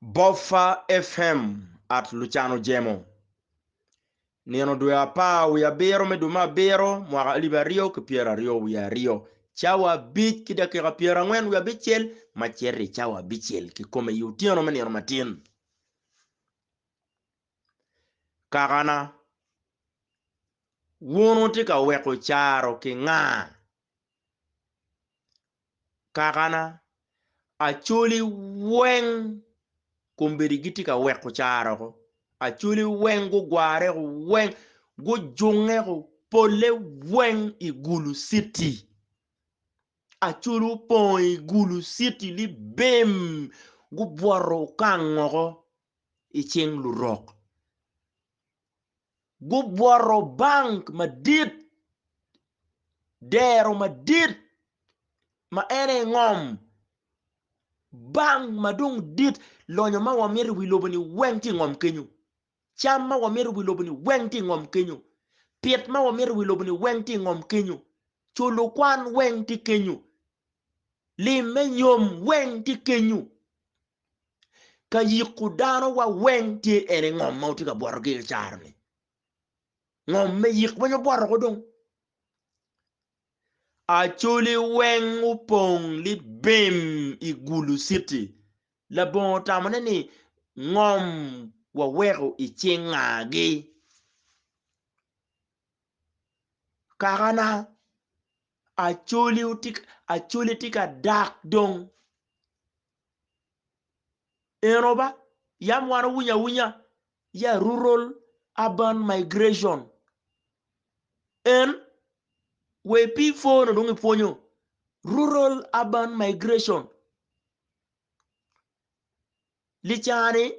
Boffa FM at Luciano Gemo. Neno due pa uya bero me duma bero mwaka aliba rio ke piera rio uya rio. Chawa bit kida kira piera ngwen uya bichel ma cherry chawa bichel ki kome yutiano me neno matin. Kakana wono tika weko charo ki nga. Kakana achuli weng kumbiri gitika weko charo ko. Achuli weng gu gware weng gu junge pole weng igulu city. Achulu pon igulu city li bem gu bwaro kangoko icheng lurok. Gu bwaro bank madit dero madit ma ene ngom bank madung dit lonyo ma wamiri wiloboni wengti ngom kenyu. Cham ma wamiri wiloboni wengti ngom kenyu. Piet ma wamiri wiloboni wengti ngom kenyu. Chulu kwan wengti kenyu. Lime nyom wengti kenyu. Ka yikudano wa wengti ene ngom mauti ka bwargi charni. Ngom me yik wanyo bwargo dong. Achuli weng upong li bim igulu city. La bon tamane ni ngom wa wego ichingagi. Kakana achuli tika dak dong. Enoba yam wana wunya ya rural urban migration. En we P4 no dungi ponyo rural urban migration. Lichane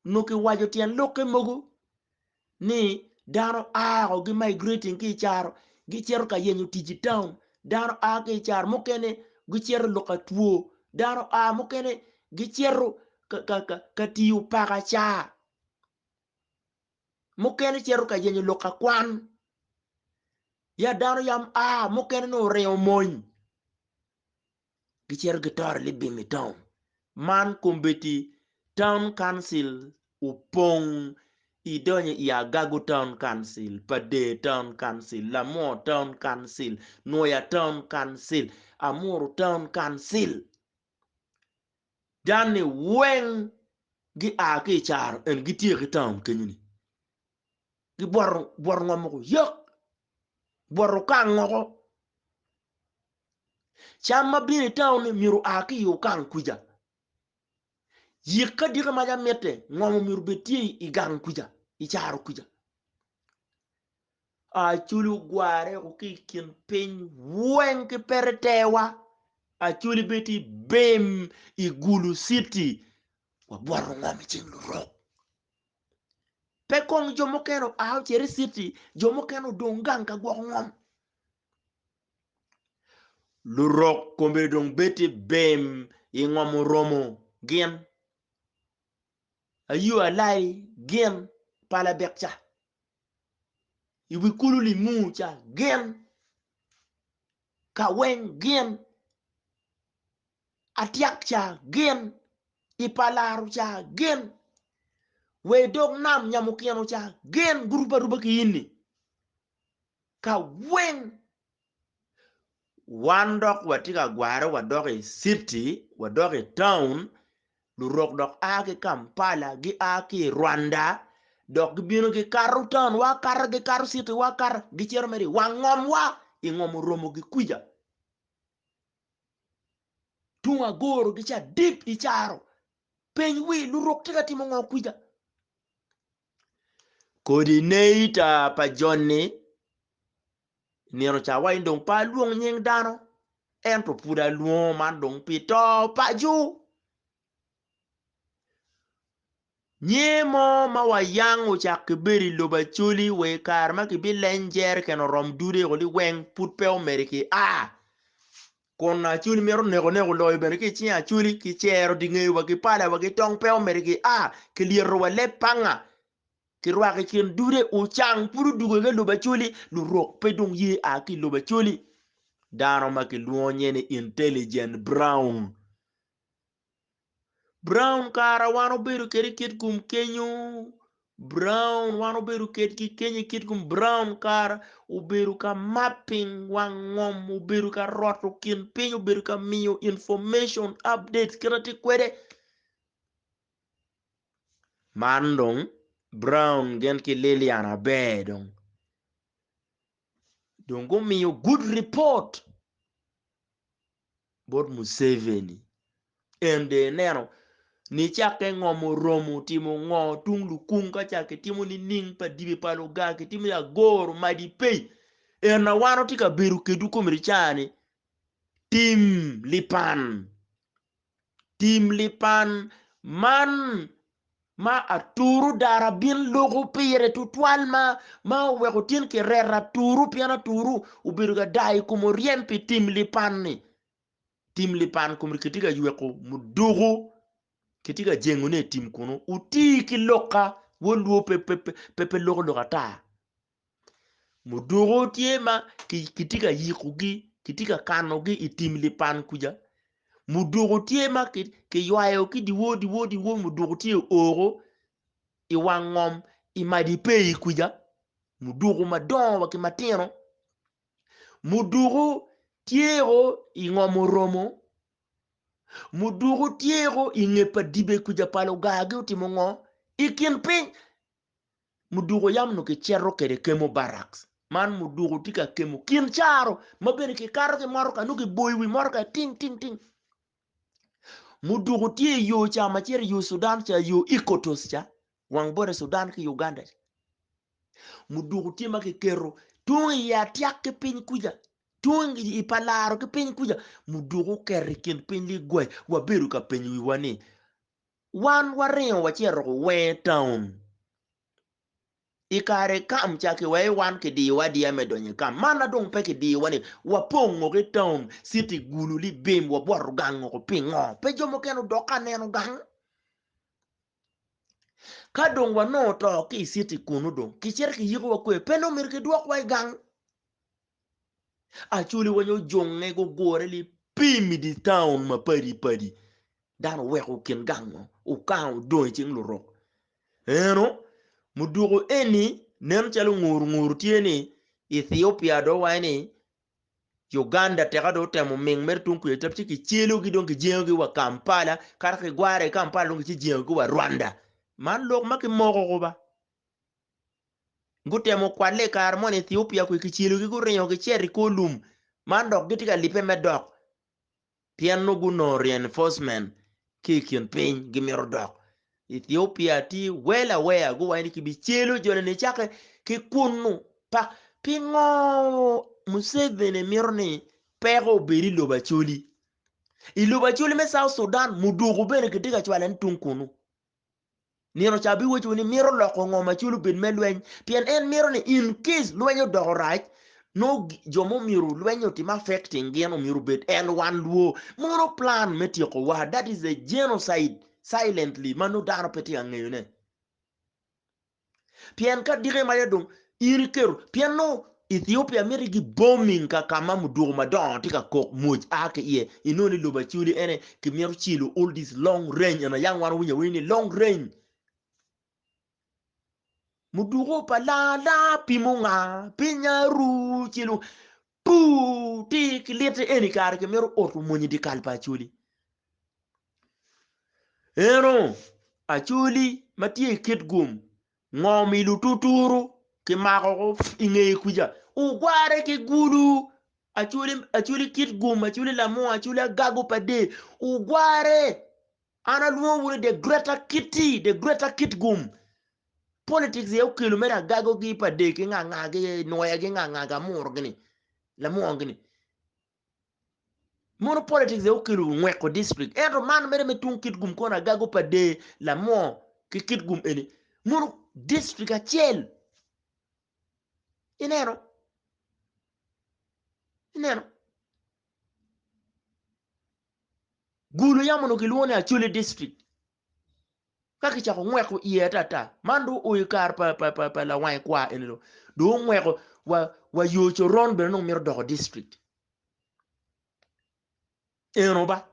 nuki wajo tien loke mogu ni dano ago gi migrating ki charo gi chero ka yenyo tiji town. Dano a ki charo mokene gi chero loka tuo. Dano a mokene gi chero ka tiyu paka cha. Mokene chero ka yenyo loka kwan. Ya dano yam a mokene no reo moñ. Gi chero gitar li bimi town. Man kumbeti town council upong idonye Iagagu town council, Pade town council, Lamo town council, Noya town council, Amuru town council. Dani weng gi aki char en gi tie ki town kenyuni. Gi bor ngomoko yok. Bor kang ngoko. Chama bini town miru aki yu kang kuja. Yika dika maja mete ngomo miru betie igang kuja. Icharo kuja. Achuli gware ukikin piny weng ki peretewa. Achuli beti bem igulu city. Wabwaro ngami ching lurok. Pekong jomokeno aho chere city. Jomokeno dongang ka gwak ngom. Lurok kombe dong beti bem ingom romo gen. Ayu alai gen pala bekcha. Iwikulu limu cha gen. Kaweng gen. Atiak cha gen. Ipalaru cha gen. We dog nam nyamukiano cha gen guruba ki ini. Kaweng. Wandok watika gware wadoke city. Wadoke town. Lurok dok ake Kampala. Gi ake Rwanda. Dok gibino ki karu town. Wakar gi karu city. Wakar gi chero meri. Wangom wa. Ingom romo gi kuja. Tunga goro gi cha dip icharo. Penywi lurok tika timo ngo kuja. Coordinator pa Johnny. Nero cha wa indong pa luong nyeng dano. Ento puda luong man dong pito pa ju. Nyemo ma wa yang o cha kiberi loba chuli we karma kibi lenjer keno rom dure goli weng put pe Ameriki a. Kona chuli mero nego loy bene ki chia chuli ki chero dinge wa ki pala wa ki tong pe Ameriki a. Ki liero wa le panga. Ki rwaki kin dure o chang puru dugo ge loba chuli lurok pe dong ye a ki loba chuli. Dano ma ki luonye ni intelligent brown. Brown kara wano beru keri kit kum kenyo. Brown wano beru kit kenyo kit kum brown kara uberu ka mapping wangom uberu ka roto kin pin uberu ka miyo information updates kirati kwede mandong Brown gen ki Liliana bedong dongo miyo good report bot Museveni ende neno ni chake ngomo romo timo ngo tunglu kunga chake timo ni ning pa dibe palo gake timo ya goro madi pay na wano tika beru kedu mrichani tim lipan man ma aturu dara bin logo pire tutwal ma wego tin ke rera turu piana turu ubiru ga dai kumo riempi tim lipan kumri ketika yueko mudugu ketika jengune tim kuno uti ki loka woluo pepe loka ta mudugu tiema ketika yikugi ketika kanogi itim lipan kuja mudugu tiema ke yuayo ki diwo mudugu tie oro iwangom imadi pei kuja mudugu madon waki matino mudugu tiego ingomo romo mudugu tiego ingepa dibe kuja palo gage utimongo ikin pin mudugu yamno ke cherro kede kemo barracks man mudugu tika kemo kin charo mabene ke karo ke maro ka nuki boywi maro ka ting mudugu tie yo cha machere yo Sudan cha yo ikotos cha wang bore Sudan ki Uganda mudugu tie make kero tungi ya tiak ke pin kuja tungi ipalaro ke pin kuja mudugu kerri kin pin li gwe waberu ka pin wi wani wan warin wachero we town ikare kam chake we wan ke di wadi amedonye kam mana dong pe ke di wani wapongo ke town city gulu li bim wa bor gango ko pingo pe jomo kenu doka nenu gang ka dong wano to ki city kunu dong ki cher ki yigo kwe peno mir ke duok wai gang achuli wanyo jonge go gore li pimi di town ma padi dan weko ken gango o kan do ching luro eno mudugo eni nem chalo ngur tieni Ethiopia do wani Uganda teka do temo ming mer tunku etapchi ki chelo gi don ki jengo gi wa Kampala kar ki gware Kampala don ki jengo gi wa Rwanda man lok maki moko go ba gutemo kwale kar mon Ethiopia ku ki chelo gi go renyo ki cheri kolum man dok gitika lipe medok pian no guno reinforcement kikion piny gi miro dok Ethiopia ti well aware go wani ki bichelo jone ne chake ki kunu pa pingo Museveni mirni pego beri loba chuli iloba chuli me South Sudan mudugu bene kitika chwalen tunkunu nino chabi wechu ni miro loko ngoma chulu ben melwen pian en miro ni in case lwenyo dogo rach no jomo miru lwenyo tim affecting geno miru bet en one luo mono plan metioko wa that is a genocide silently manu dano peti angeyune pian ka dire mayadong irikeru pian no Ethiopia meri gi bombing ka kama mudugu madon tika kok muj ake ye inoni loba chuli ene ki miru chilu all this long range and a young one winni long range mudugo palala pimunga pinyaru chilu pu ti kilete eni kar ke mero otu monyi di kalpa chuli ero achuli matie kit gum ngomi lu tuturu ke mako inge kuja ugware ke gulu achuli kit gum achuli lamo achuli gago pade ugware ana luo wure the greater kit gum politics ye okelo mera gago gi pade ki nganga ge noya gi nganga ga mur gini la mo gini mono politics ye okelo ngweko district ero man mere metun kit gum kona gago pade la mo ki kit gum eni mono district achel inero gulu yamono kilwone achule district kaki chako ngweko iye tata mandu uyikar pa la wai kwa enilo do ngweko wa yocho ron be no mir do district eno ba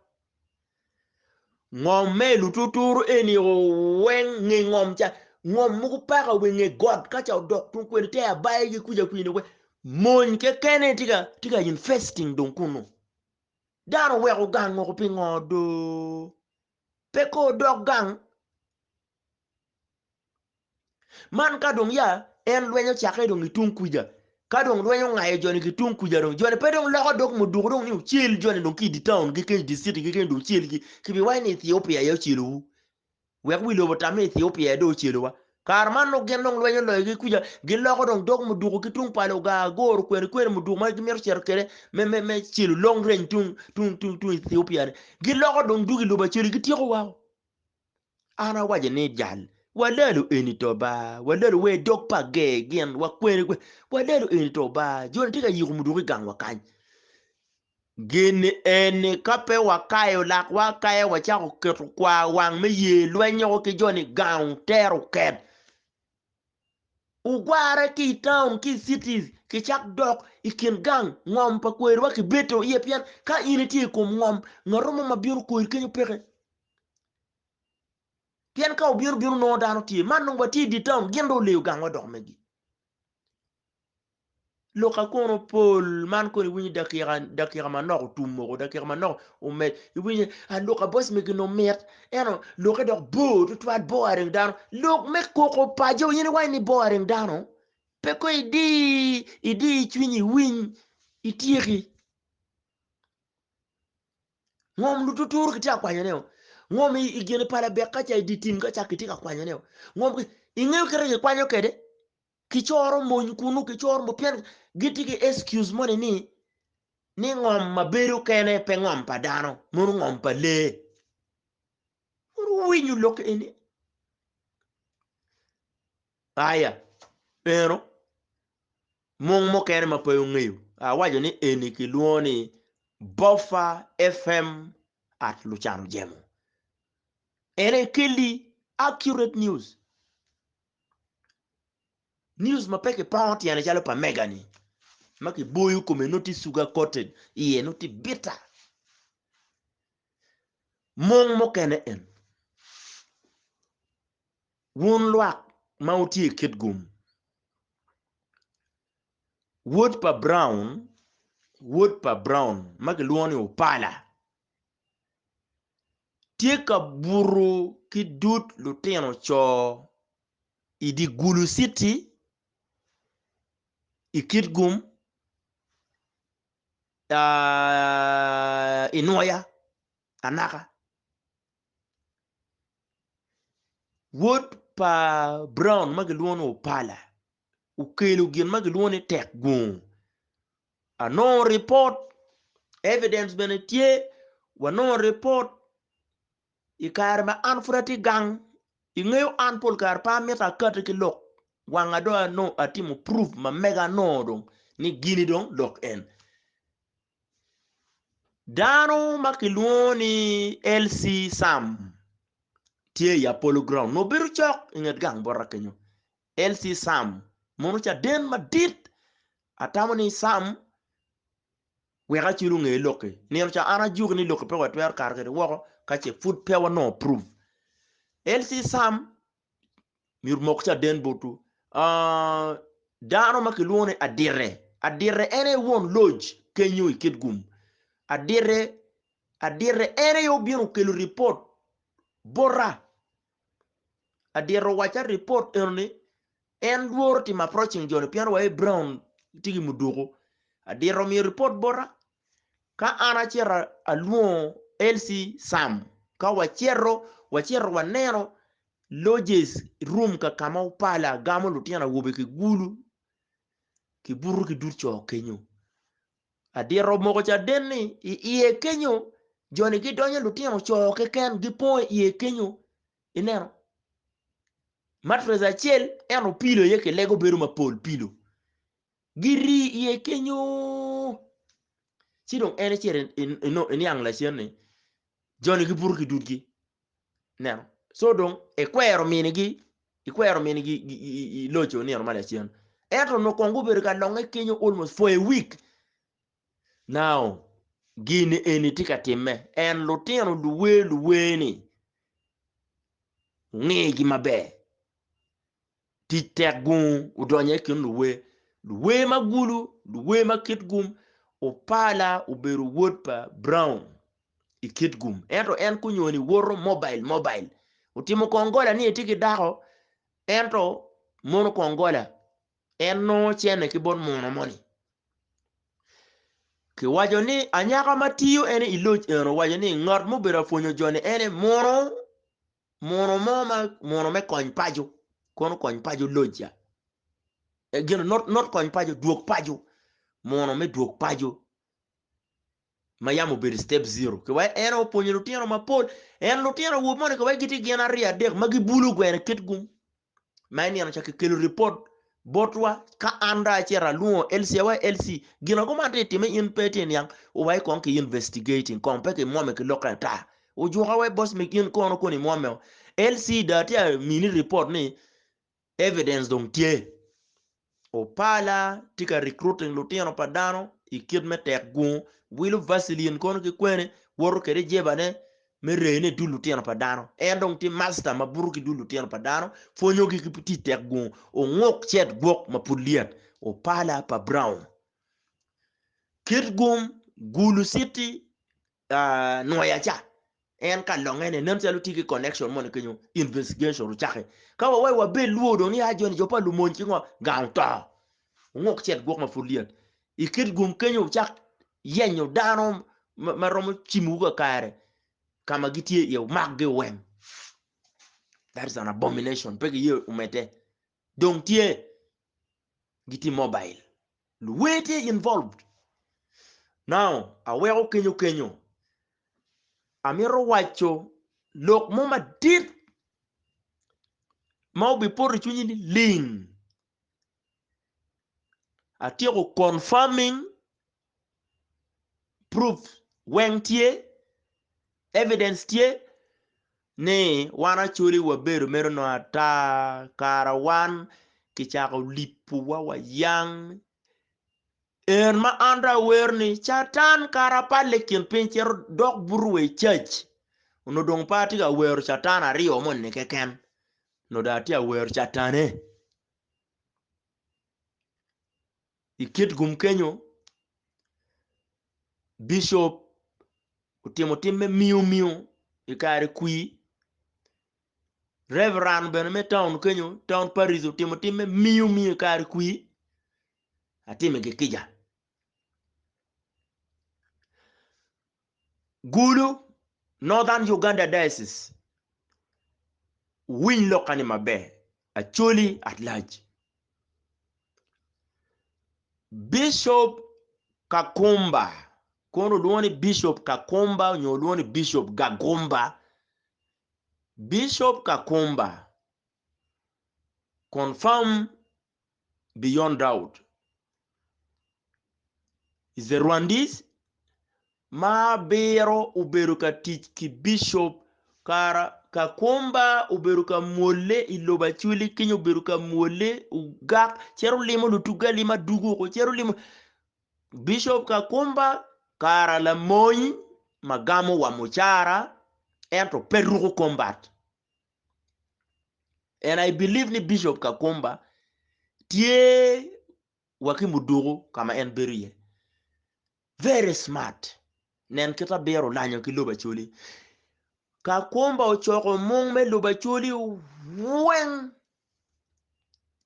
ngom me lu tuturu eni o wen ngi ngom cha ngom mu para we ngi god ka cha dok tun kwen te abai gi kuja kwini we mon ke kene tiga investing don kuno daro we ko gang ko pingo do pe ko dok gang man ka dong ya en lwenyo chake dong itun kuja ka dong lwenyo ngaye joni ki tun kuja dong joni pe dong loko dok mudur dong ni chil joni dong ki di town gi ken di city gi ken dong chil ki bi wai ni Ethiopia yo chilu wek wi lobo tam Ethiopia do chilu wa kar man no gen dong lwenyo lo gi kuja gi loko dong dok mudur ki tun palo ga gor kwer mudur ma gi mer cher kere me chilu long range tun Ethiopia gi loko dong dugi lobo chilu gi tiyo wa ana waje ne jal walelu eni to ba walelu we dok pa ge gen wa kwere walelu eni to ba joni tika yiku muduki gang wa kany gini eni kape wa kayo lak wa kayo wa chako ketu kwa wang me ye lwenyo ki joni gang teru ket ugware ki town ki cities ki chak dok ikin gang ngom pa kwere wa ki beto iye pian ka initi kum ngom ngarumo mabiru kwere kenyo peke pian ka biru no dano ti man no bati di town gendo le gang dok megi lo ka kono pol man ko wini dakira manor tumo dakira manor o met wini a lo ka boss megi no met eno lo ka dok bo to twat boring dano lo me ko pa jo yini wani boring dano pe ko idi twini win itiri ngom lu tutur kita kwanya ne ngom igene pala be ka cha di tin ka cha kitika kwanya ne ngom ingeu kere kwanyo kede kichoro mon kunu kichoro mo pian gitigi excuse mo ni ngom maberu kene pe ngom padano mun ngom pa le winyu lok eni aya pero mon mo kene ma pe ngeyu wajo ni eni ki luoni Buffer FM at Lucham Jemo ene kili accurate news mapeke pound yana jalo pa megani maki boyu kome noti sugar coated iye noti bitter mon mo kene en wun luak mauti kit gum wood pa brown maki luoni upala tieka buru ki dut lutino cho idi Gulu City ikit gum Inoya anaka wood pa brown magi luoni upala ukelu gin magi luoni tek gum a no report evidence benetie wa no report ikar ma an furati gang ingeyo an pol kar pa meta kat ki lok wanga do no atimo proof ma mega no dong ni gini dong lok en dano makiluoni LC Sam tie ya polo ground no biru chok inget gang borra kenyo LC Sam monu cha den madit atamoni Sam wega chilu nge loke ni cha ana juk ni loke pe watwer kar ke wo ka che food pe wa no proof LC Sam mir mok cha den botu dano makiluoni adire ene won lodge kenyo ikit gum adire ene yo biru kelu report borra adire wacha report erne en duor tim approaching jone pian wa brown tigi mudugo adire mi report borra ka ana chera aluo LC Sam ka wachero wanero lodges room ka kama upala gamo lutiana wobe ki gulu ki buru ki durcho kenyo adire moko cha denni iye kenyo joni ki donyo lutiano cho ke ken gi po iye kenyo inero matres achiel eno pilo yeke lego beru mapol pilo giri iye kenyo sidong ene chere ini angla chiene joni gi buru ki dudgi neno so dong ekwero minigi locho ni normal chien eto no kongu beru ka longe kenyo almost for a week now gini eni tika time en lutino luwe ni ng'igi maber ti tek gun udonye kin luwe magulu luwe makit gum opala uberu wuod pa brown ikit gum ento en kunyoni woro mobile utimo kongola ni etiki dako ento mono kongola en no chene ki bon mono moni ki wajo ni anyaka matiyo ene iloch eno wajo ni ngot mubira fonyo jone ene mono me kony pajo kono kony pajo loja gino not kony pajo duok pajo mono me duok pajo mayamo beri step 0 ki wa eno ponyo lutino mapol en lutino wuo moni ki wa giti gena ria dek magi bulu gwene kit gum maini ano chake kelo report botwa ka anda chera luo LC gino ko mante time in peten yang o wai kon ki investigating kon pe ke mome ke lokata o joka we boss me kin kono koni mome LC data mini report ni evidence dong tie o pala tika recruiting lutino padano ikid me tek gun wilu vaseline kono ki kwene woro kere jebane me rene du lutino padano endong ti master maburu ki du lutino padano fonyo ki piti tek gun o ngok chet gok mapuliat o pala pa brown kid gum gulu city noya cha en ka longene nem selu tiki connection mon kenyo investigation ruchake ka wa wa be luodo ni ajo ni jopa lumonchi ngo ganta ngok chet gok mapuliat ikid gum kenyo chak yenyo dano maromo chimuga kare kama gitie ye magge wen that is an abomination pege ye umete donc tie giti mobile luwete involved now awero kenyo amiro wacho lok moma dit mau bi por chunyi ni ling atieko confirming proof wen tie evidence tie ne wana chuli waberu mero no ata karawan kichako lipu wa yang en ma anda werni chatan karapale kin pincher dok burwe church no dong pati ga wer chatan ario mon ne keken no dati a wer chatane ikit gum kenyo bishop utimo timme miu ikare kui reverend ben me town kenyo town paris utimo timme miu ikare kui atime kikija gulu northern uganda diocese win lokani mabe actually at large bishop kakumba kono luoni bishop kakumba nyo luoni bishop gagumba bishop kakumba confirm beyond doubt is the Rwandese ma bero uberuka teach ki bishop kara kakumba uberuka mole iloba chuli kinyo uberuka mole ugak cheru limo lutuga lima dugu ko cheru limo bishop kakumba kara la moy magamo wa muchara ento peruko combat and I believe ni bishop kakumba tie wakimudugo kama en berie very smart nen kita bero lanyo ki loba chuli kakumba ochoko mong me loba chuli wen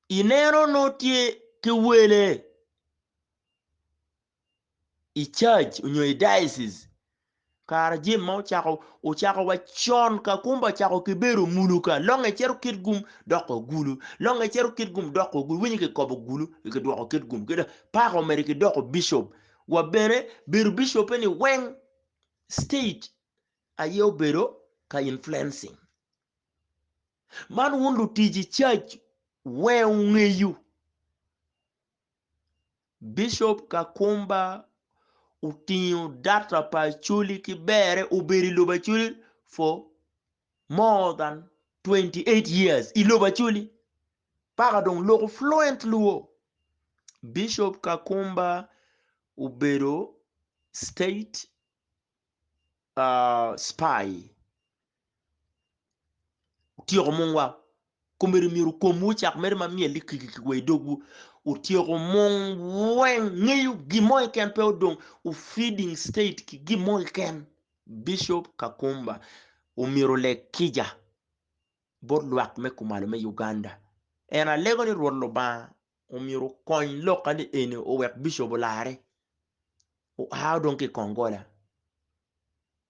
inero no tie ki wele i church unyo i diocese kar jim ma uchako wa chon kakumba chako kiberu muluka longe cheru kit gum doko gulu longe cheru kit gum doko gulu winyi ke kobo gulu ke doko kit gum kida pa ko meri ke doko bishop wa bere beru bishop ni wen state ayo bero ka influencing man wundu tiji church we ngeyu bishop kakumba utinyo data pa chuli kibere uberi loba chuli for more than 28 years iloba chuli pardon lo fluent luo bishop kakumba ubero state spy tiro mongwa kumiri miru komu chak mer ma mieli kiki dogu u tiro mong wen ngeyu gimoy ken pe odong u feeding state ki gimoy ken Bishop Kakumba u miru le kija bot luak me kumalo me Uganda ena lego ni ruolo ba u miru koin lokani ene o wek Bishop laare u haadon ki Kongola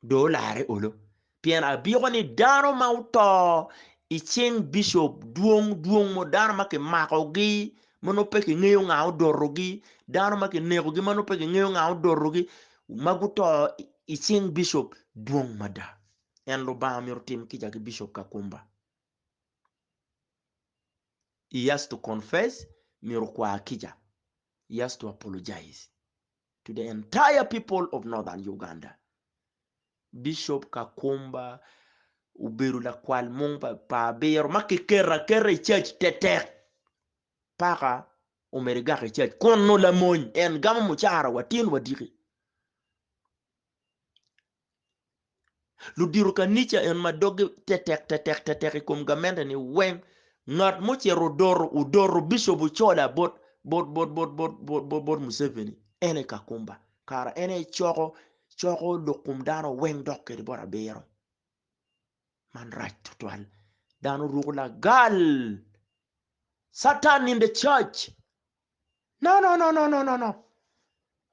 do laare olo pien abigo ni dano mauto icheng Bishop duong mo dano make makogi mono peke ngeyo ngao dorogi dano make negogi mono peke ngeyo ngao dorogi maguto icheng Bishop duong mada en lo ba mi tim ki jagi Bishop Kakumba. He has to confess miru kwa akija. He has to apologize to the entire people of northern Uganda. Bishop Kakumba uberu la kwal mong pa bero makikera church tetek paka umeriga church kono la moñ en gama muchara watin wadiri ludiru kanicha en madoge tetek kum gamenda ni wen ngat muchero doro udoro Bishop Chola bot Museveni ene Kakumba kara ene choko lokum dano wen dokke bora bero man right total dano rugula gal Satan in the church. No.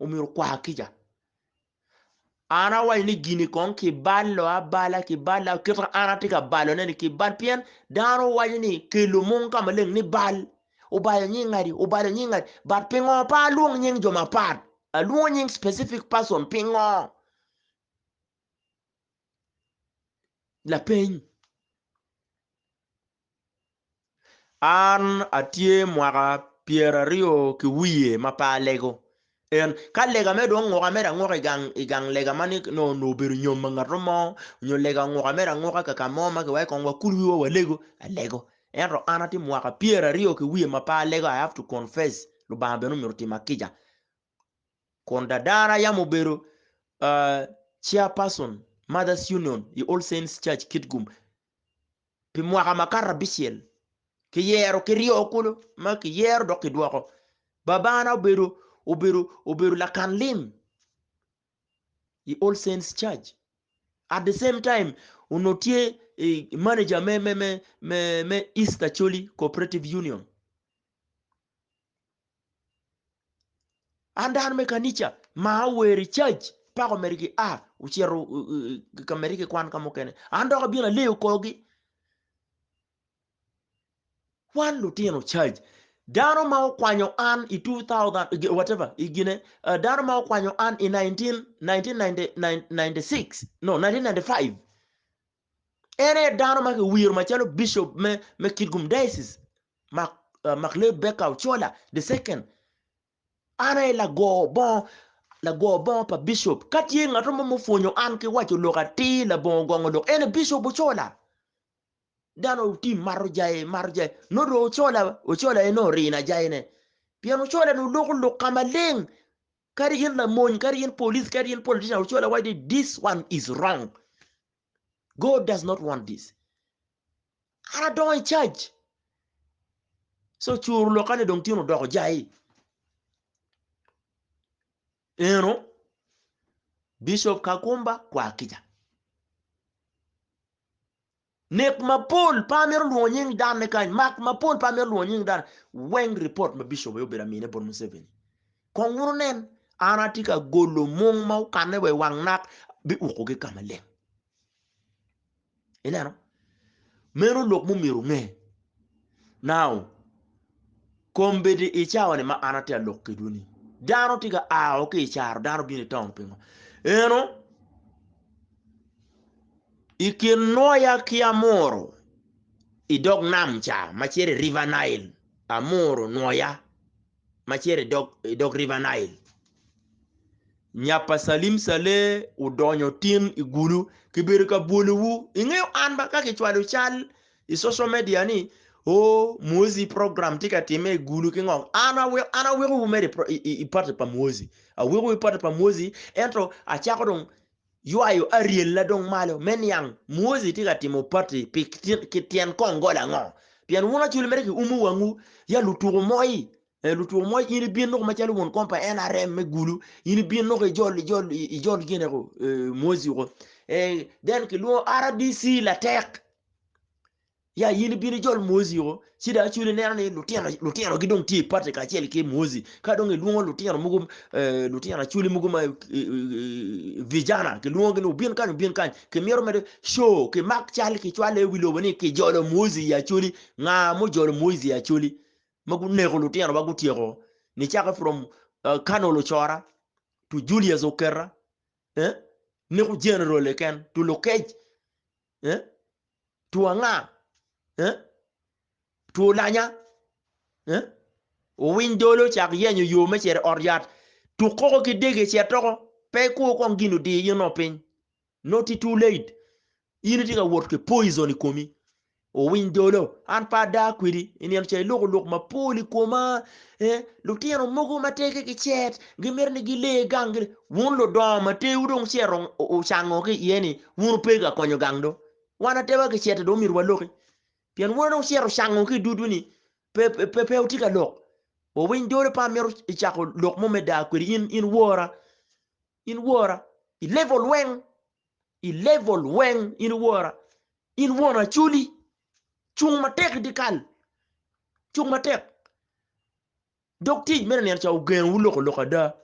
Umiru kwa hakija. Ana wa ini gini kon ki ballo abala ki bala kitra ana tika balo neni ki bal pien dano wa ini ki lumong kama leng ni bal. Ubaya nyingari but pingo pa luong nying joma pat. A luong nying specific person pingo. La peny. An atie mwaka Pierre Rio ki wiye mapa lego. En ka lega me do ngoga mera ngoga igang lega mani no beru nyom ngaromo nyo lega ngoga mera ngoga kaka moma ke wai kongwa kulwi wa lego a lego en ro anati mwaka Pierre Rio ki wiye mapa lego. I have to confess lo bambe no mirti makija konda dara ya muberu chairperson Mothers Union i All Saints Church Kitgum pi mwaka makara bisiel ki yero ki rio okulo ma ki yero do ki duoko babana oberu la kanlim i All Saints Church at the same time unotie manager me East Acholi Cooperative Union andan me kanicha ma weri church pa ko meriki uchero kameriki kwan kamokene ando ka bina leo kogi one Lutino church dano ma kwanyo an i 2000 whatever igine dano ma kwanyo an i 1996 no 1995 ere dano ma wir machalo Bishop me Kitgum Diocese Makle Beka Chola the second ana la go bon pa Bishop kati ngato mo fonyo an ke wacho lokati la bon gongo lo ene Bishop Chola dano ti marjaye no do ochola eno rina jaine piano chola no lo kamaleng kari in la mon kari in police kari in politician ochola why this one is wrong. God does not want this. Ana don't charge so churu lo kane dong tino do jai Bishop Kakumba kwa akija nek mapol pamer luonying dan ne kan mak mapol pamer luonying dan weng report ma Bishop yo bera mine bon Museveni konguru nen anatika golo mong mau kane we wang nak bi ukoge kamale inano mero lok mu miru nge now kombedi ichawane ma anatia lok keduni dano tiga okay char dano bini town pingo ikinoya kiamoro idog namcha machere River Nile amoro noya machere dog River Nile nyapa Salim Sale udonyo tin igulu kibirika buluwu ingeyo anba kake chwalo chal i social media ni muzi program tika time igulu kingo ana wego umere iparte pa muzi a wego iparte pa muzi entro achako dong yuayo ariel la dong malo men yang muozi tika timo party kitien kongo la ngo pian wona chule mere ki umu wangu ya luturu moyi luturu moyi ini bien no ma chalu won kompa NRM me gulu ini bien no ke jol gene ko muozi ko den ki lo RDC la tek ya yini bini jol mozi yo sida chule ne lutiano gidong ti party ka chel ke mozi ka dong luongo lutiano mugum lutiano chule mugum vijana ke luongo no bien kan ke miero med show ke mak chal ke chwale wilo bani ke jol mozi ya chuli nga mo jol mozi ya chuli magu ne ko lutiano bagu tiego ni chaka from Kano lo chora to Julius Okera ne ko general ken to lokej to nga tu lanya o windolo chak yenyo yo me cher oryat tu koko ki dege cher toko pe ko ko nginu di yino pin not too late yini tika wot ke poison komi o windolo an pa da kwidi inian che lok ma poli koma lutiano mogo mateke ki chet gimerni gile gangre won lo do ma te udong cherong o chango ke yeni won pega konyo gangdo wana teba ke chet do mirwa loki pian wono siero shango ki duduni pe utika lok o win dole pa mero chako lok mo meda kwiri in wora i level wen in wora chuli chung matek dikal chung matek dokti mera ner chaw gen wulo ko da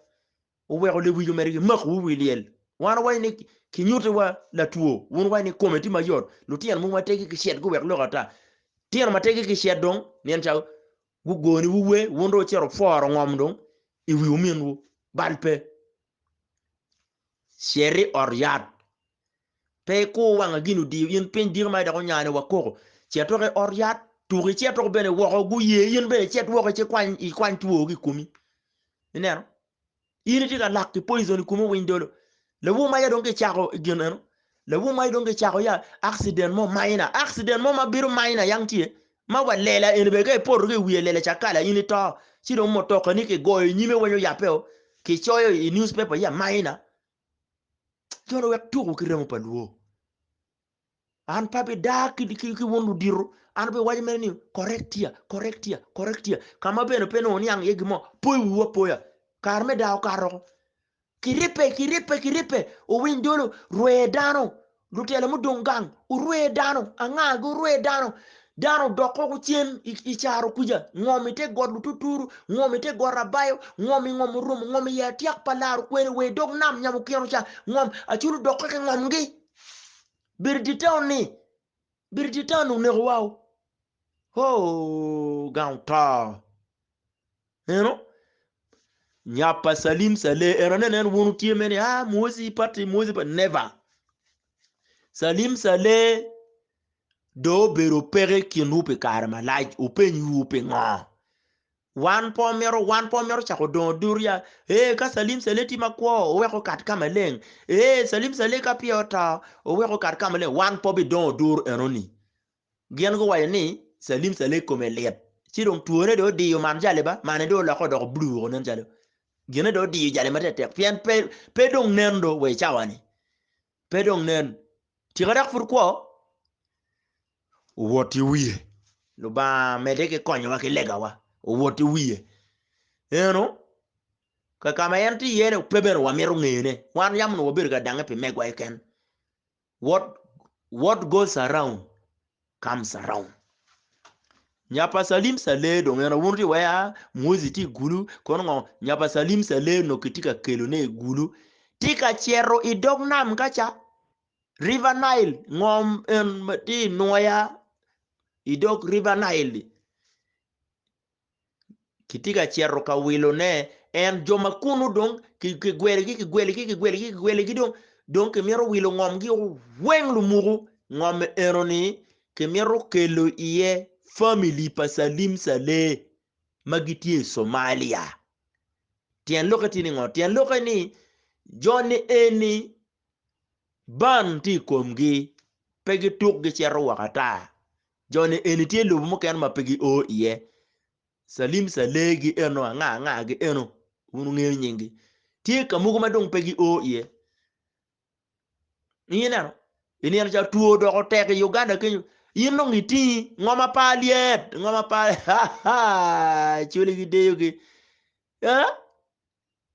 o wego le wiyo meri mak wu wiliel wana wayne ki nyute wa la tuo won wayne committee mayor lutian mo mateki ki shet go wek lokata tier mateki ki shet dong nen chaw wu goni wu we wondo chero foro ngom dong I wi umin wu balpe seri oryat pe ko wanga ginu di yin pen dir mai da ko nyaane wa ko cheto re oryat turi cheto bene wo gu ye yin be chet wo che kwan tuo gi kumi neno yini tika lakki poison kuma windolo le wu ma ya donke chako genen le wu ma donke chako ya accident mo ma biru maina yang tie ma wa lela en be ke por ge wi lela chakala yini to siro mo to kani ke goyo nyime wonyo yapeo ke choyo I newspaper ya maina jono wek tuku ki remo paluo an papi da ki wonu diru an be waji meni correctia kama beno peno oni yang yegimo poy wo poya karme da karo kiripe o windolo ruedano lutele mu dongang u ruedano anga go ruedano dano doko ku chien icharo kuja ngomi te godlu tuturu ngomi te gorabayo ngomi rum ngomi ya tiak palaru kwene we dog nam nyamu kiano cha ngom achuru doko ke ngomgi birditano ne wow ho ganta nyapa Salim Saleh erane nen wonu tie meni mozi party but never Salim Saleh do bero pere kinupe karma like open yupe nga one pomero chako don duria ka Salim Saleh ti makwo we ko kat kamaleng Salim Saleh ka piota o we ko kat kamaleng one pobi don dur eroni gian go wayni Salim Saleh komelet ci dong tuore do di man jale ba mane do la ko do blue non jale gene do di jale mate tek pian pe dong nendo we chawani pe dong nen ti gadak fur ko woti wiye lo ba mede ke konyo wa ke lega wa woti wiye ka kama yanti yene peber wa meru ngene wan yam no ber ga dange pe megwa ken what goes around comes around nyapa Salim Saleh do ngena wonri waya muzi ti gulu kono nyapa Salim Saleh no kitika kelo ne gulu tika chero idog nam kacha River Nile ngom en ti noya idog River Nile kitika chero ka wilo ne en joma kunu dong ki gweli ki dong ke mero wilo ngom gi weng lu mugu ngom eroni ke mero kelo iye family pa Salim Saleh magitie Somalia tien lokati ni Johnny eni ban ti komgi pegi tuk gi chero wakata Johnny eni tie lubu mo ken ma pegi o iye Salim Saleh gi eno nga gi eno unu ngel nyingi tie kamugo madong pegi o iye ina ini en ja tuo do ko tek Uganda kenyu ino ngiti ngoma paliet ngoma pa ha chuli gideyo gi ha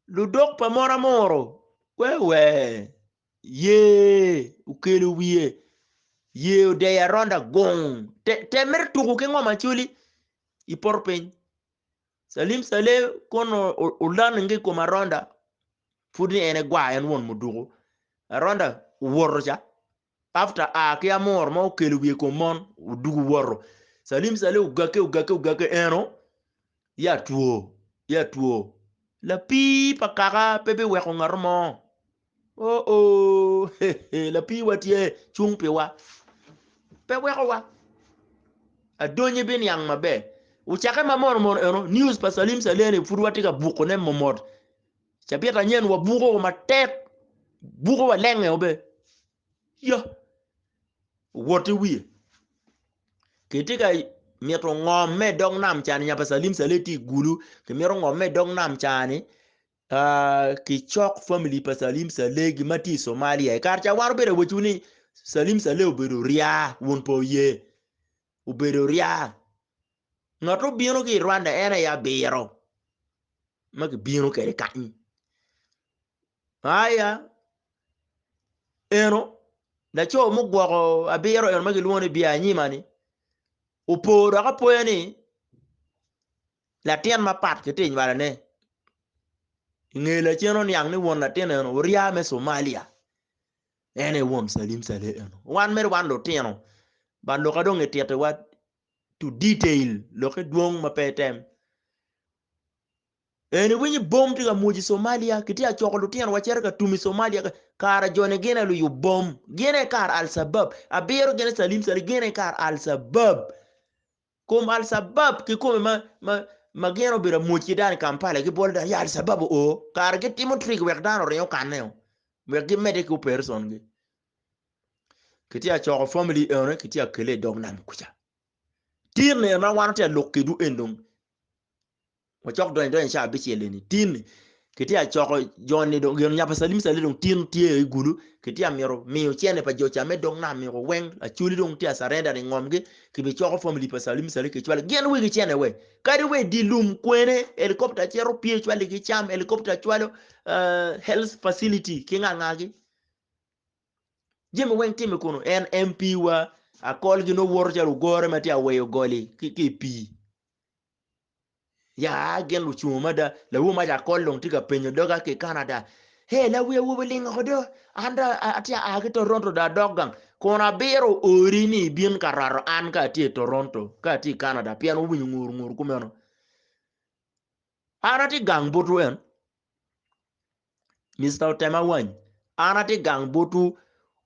ludok pa mora moro wewe ye ukelo wiye ye de ya ronda gong te mer tuku ke ngoma chuli ipor piny Salim Saleh kono ulan ngi ko maronda fudi ene gwa en won mudugo ronda worja after a ke amor ma okelo wiye ko mon udugu worro Salim Saleh ugake eno ya tuo la pi pakaka pepe weko ngarmo oh la pi watie chung pe wa pe weko wa adonye bin yang mabe uchake mamor mon eno news pa Salim Saleh ne furwati ka buko ne momot chapieta nyen wa buko matek buko wa lenge obe yo wote wiye ketika mieto ngom me dong nam chani nya pa Salim Saleh ti gulu ke mieto ngom me dong nam chani ki chok family pa Salim Saleh gi mati Somalia karcha war bere wochuni Salim Saleh obedo ria won po ye obedo ria ngato biro ki Rwanda ene ya biro mag biro kere kan aya eno da cho mu gwo abiro eno mag luone bia nyimani oporo ka poyani la tien ma pat ke tin wala ne ngela cheno nyang ni won la tien eno ria me Somalia ene won Salim Saleh eno wan mer wan lo tieno ban lo ka dong etiete wat to detail lo ke duong ma petem ene winyi bom tiga muji Somalia kitia choko lutien wachere ka tumi Somalia kara jone gene lu yu bom gene kar al sabab abiro gene Salim Saleh gene kar al sabab kum al sabab ki kum ma geno bira muji dan Kampala ki bolda ya al sabab o kar ke timo trig wek dan reo kaneo wek gi medical person gi kitia choko family ene kitia kele dog nam kucha tirne na wanate lokidu endong wachok don sha bichele ni tin kitia choko joni do gon nyapa Salim Saleh dong tin tie gulu kitia miro miyo chene pa jocha me dong na miro weng a chuli dong tia sarenda ni ngomge kibi choko family pa Salim Saleh ke chwala gen we chene we kari we di lum kwene helicopter chero pie chwala ki cham helicopter chwalo health facility kinga ngagi jeme weng time kono en MP wa a kol gi no wor jaru gore mati a weyo goli ki pi ya gen lu chuma da la wu ma ja kollong tiga penyo doga ke Canada he la wu ling hodo anda atia a ke Toronto da dogang kona bero orini bin kararo an ka ti Toronto ka ti Canada pian wu ngur kumeno anati gang botu en Mr. Tema wan anati gang botu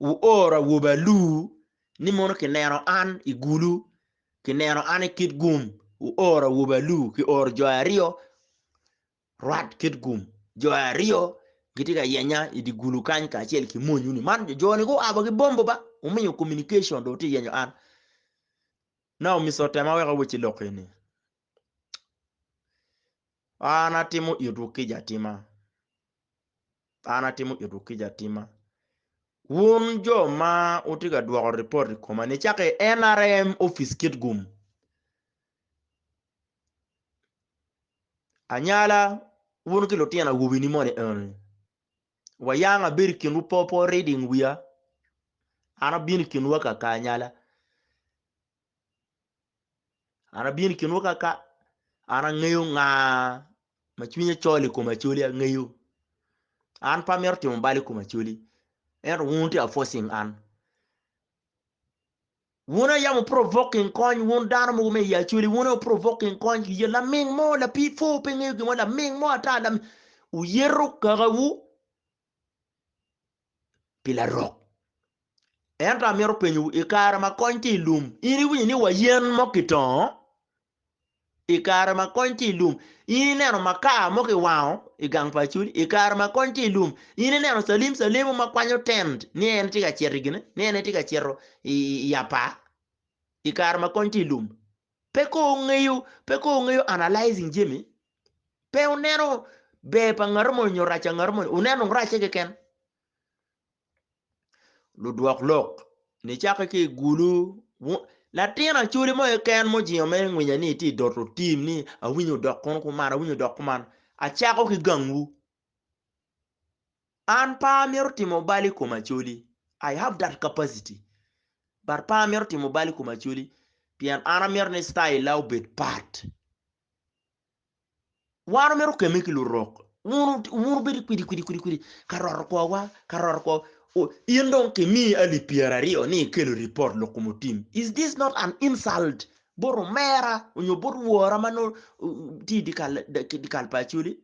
u ora wu balu ni mono ke nero an igulu ke nero an kit gum u ora wu balu ki or joario rat kit gum joario gitika yenya idi gulu kan ka chel ki monyu ni man joni go aba ki bombo ba umenyo communication do ti yenyo an now Mr. Tema we ka wuchi lokeni ana timu iruki jatima wun jo ma utiga dwako report kuma ni chake NRM office kit gum anyala wun kilo tiana wubi ni mone wayanga bir kinu popo reading wiya ana bin kinu waka ka anyala ana bin kinu waka ka ana ngayo nga machwinya choli kuma choli ngayo an pamerti mbali kuma choli wunti a forcing an wuna yamu provoking kony wun dana mu me ya chuli wuna provoking kony ye la ming mo la pi fo pe ngi mo la ming mo ata la u yeru kagawu pila rock enta mero penyu ikara ma kony ti lum ini wini ni wa yen mo kiton ikara ma kony ti lum ini neno maka mo ki wao igang pa chuli ikara ma kony ti lum ini neno Salim Saleh ma kwanyo tent ni en tiga cherigine ni en tiga chero yapa ikar ma konti lum peko ngeyo analyzing jemi pe uneno be pa ngarmo nyoracha ngarmo uneno ngrache ke ken lu duok lok ni chaka ke gulu la tina churi mo ken mo jiyo me ngwinya ni ti doto team ni a winyo dok kon ko man a winyo dok man a chako ki gangu an pa mero timo bali ko machuli. I have that capacity but pa mero timo bali ko machuli pian ana mero ni style law bit part waro mero kemiki lu rock wuru bit kwidi karor ko yendon ke mi ali pierario ni kelo report locomotive. Is this not an insult? Boro mera unyo bor wora mano ti dikal pachuli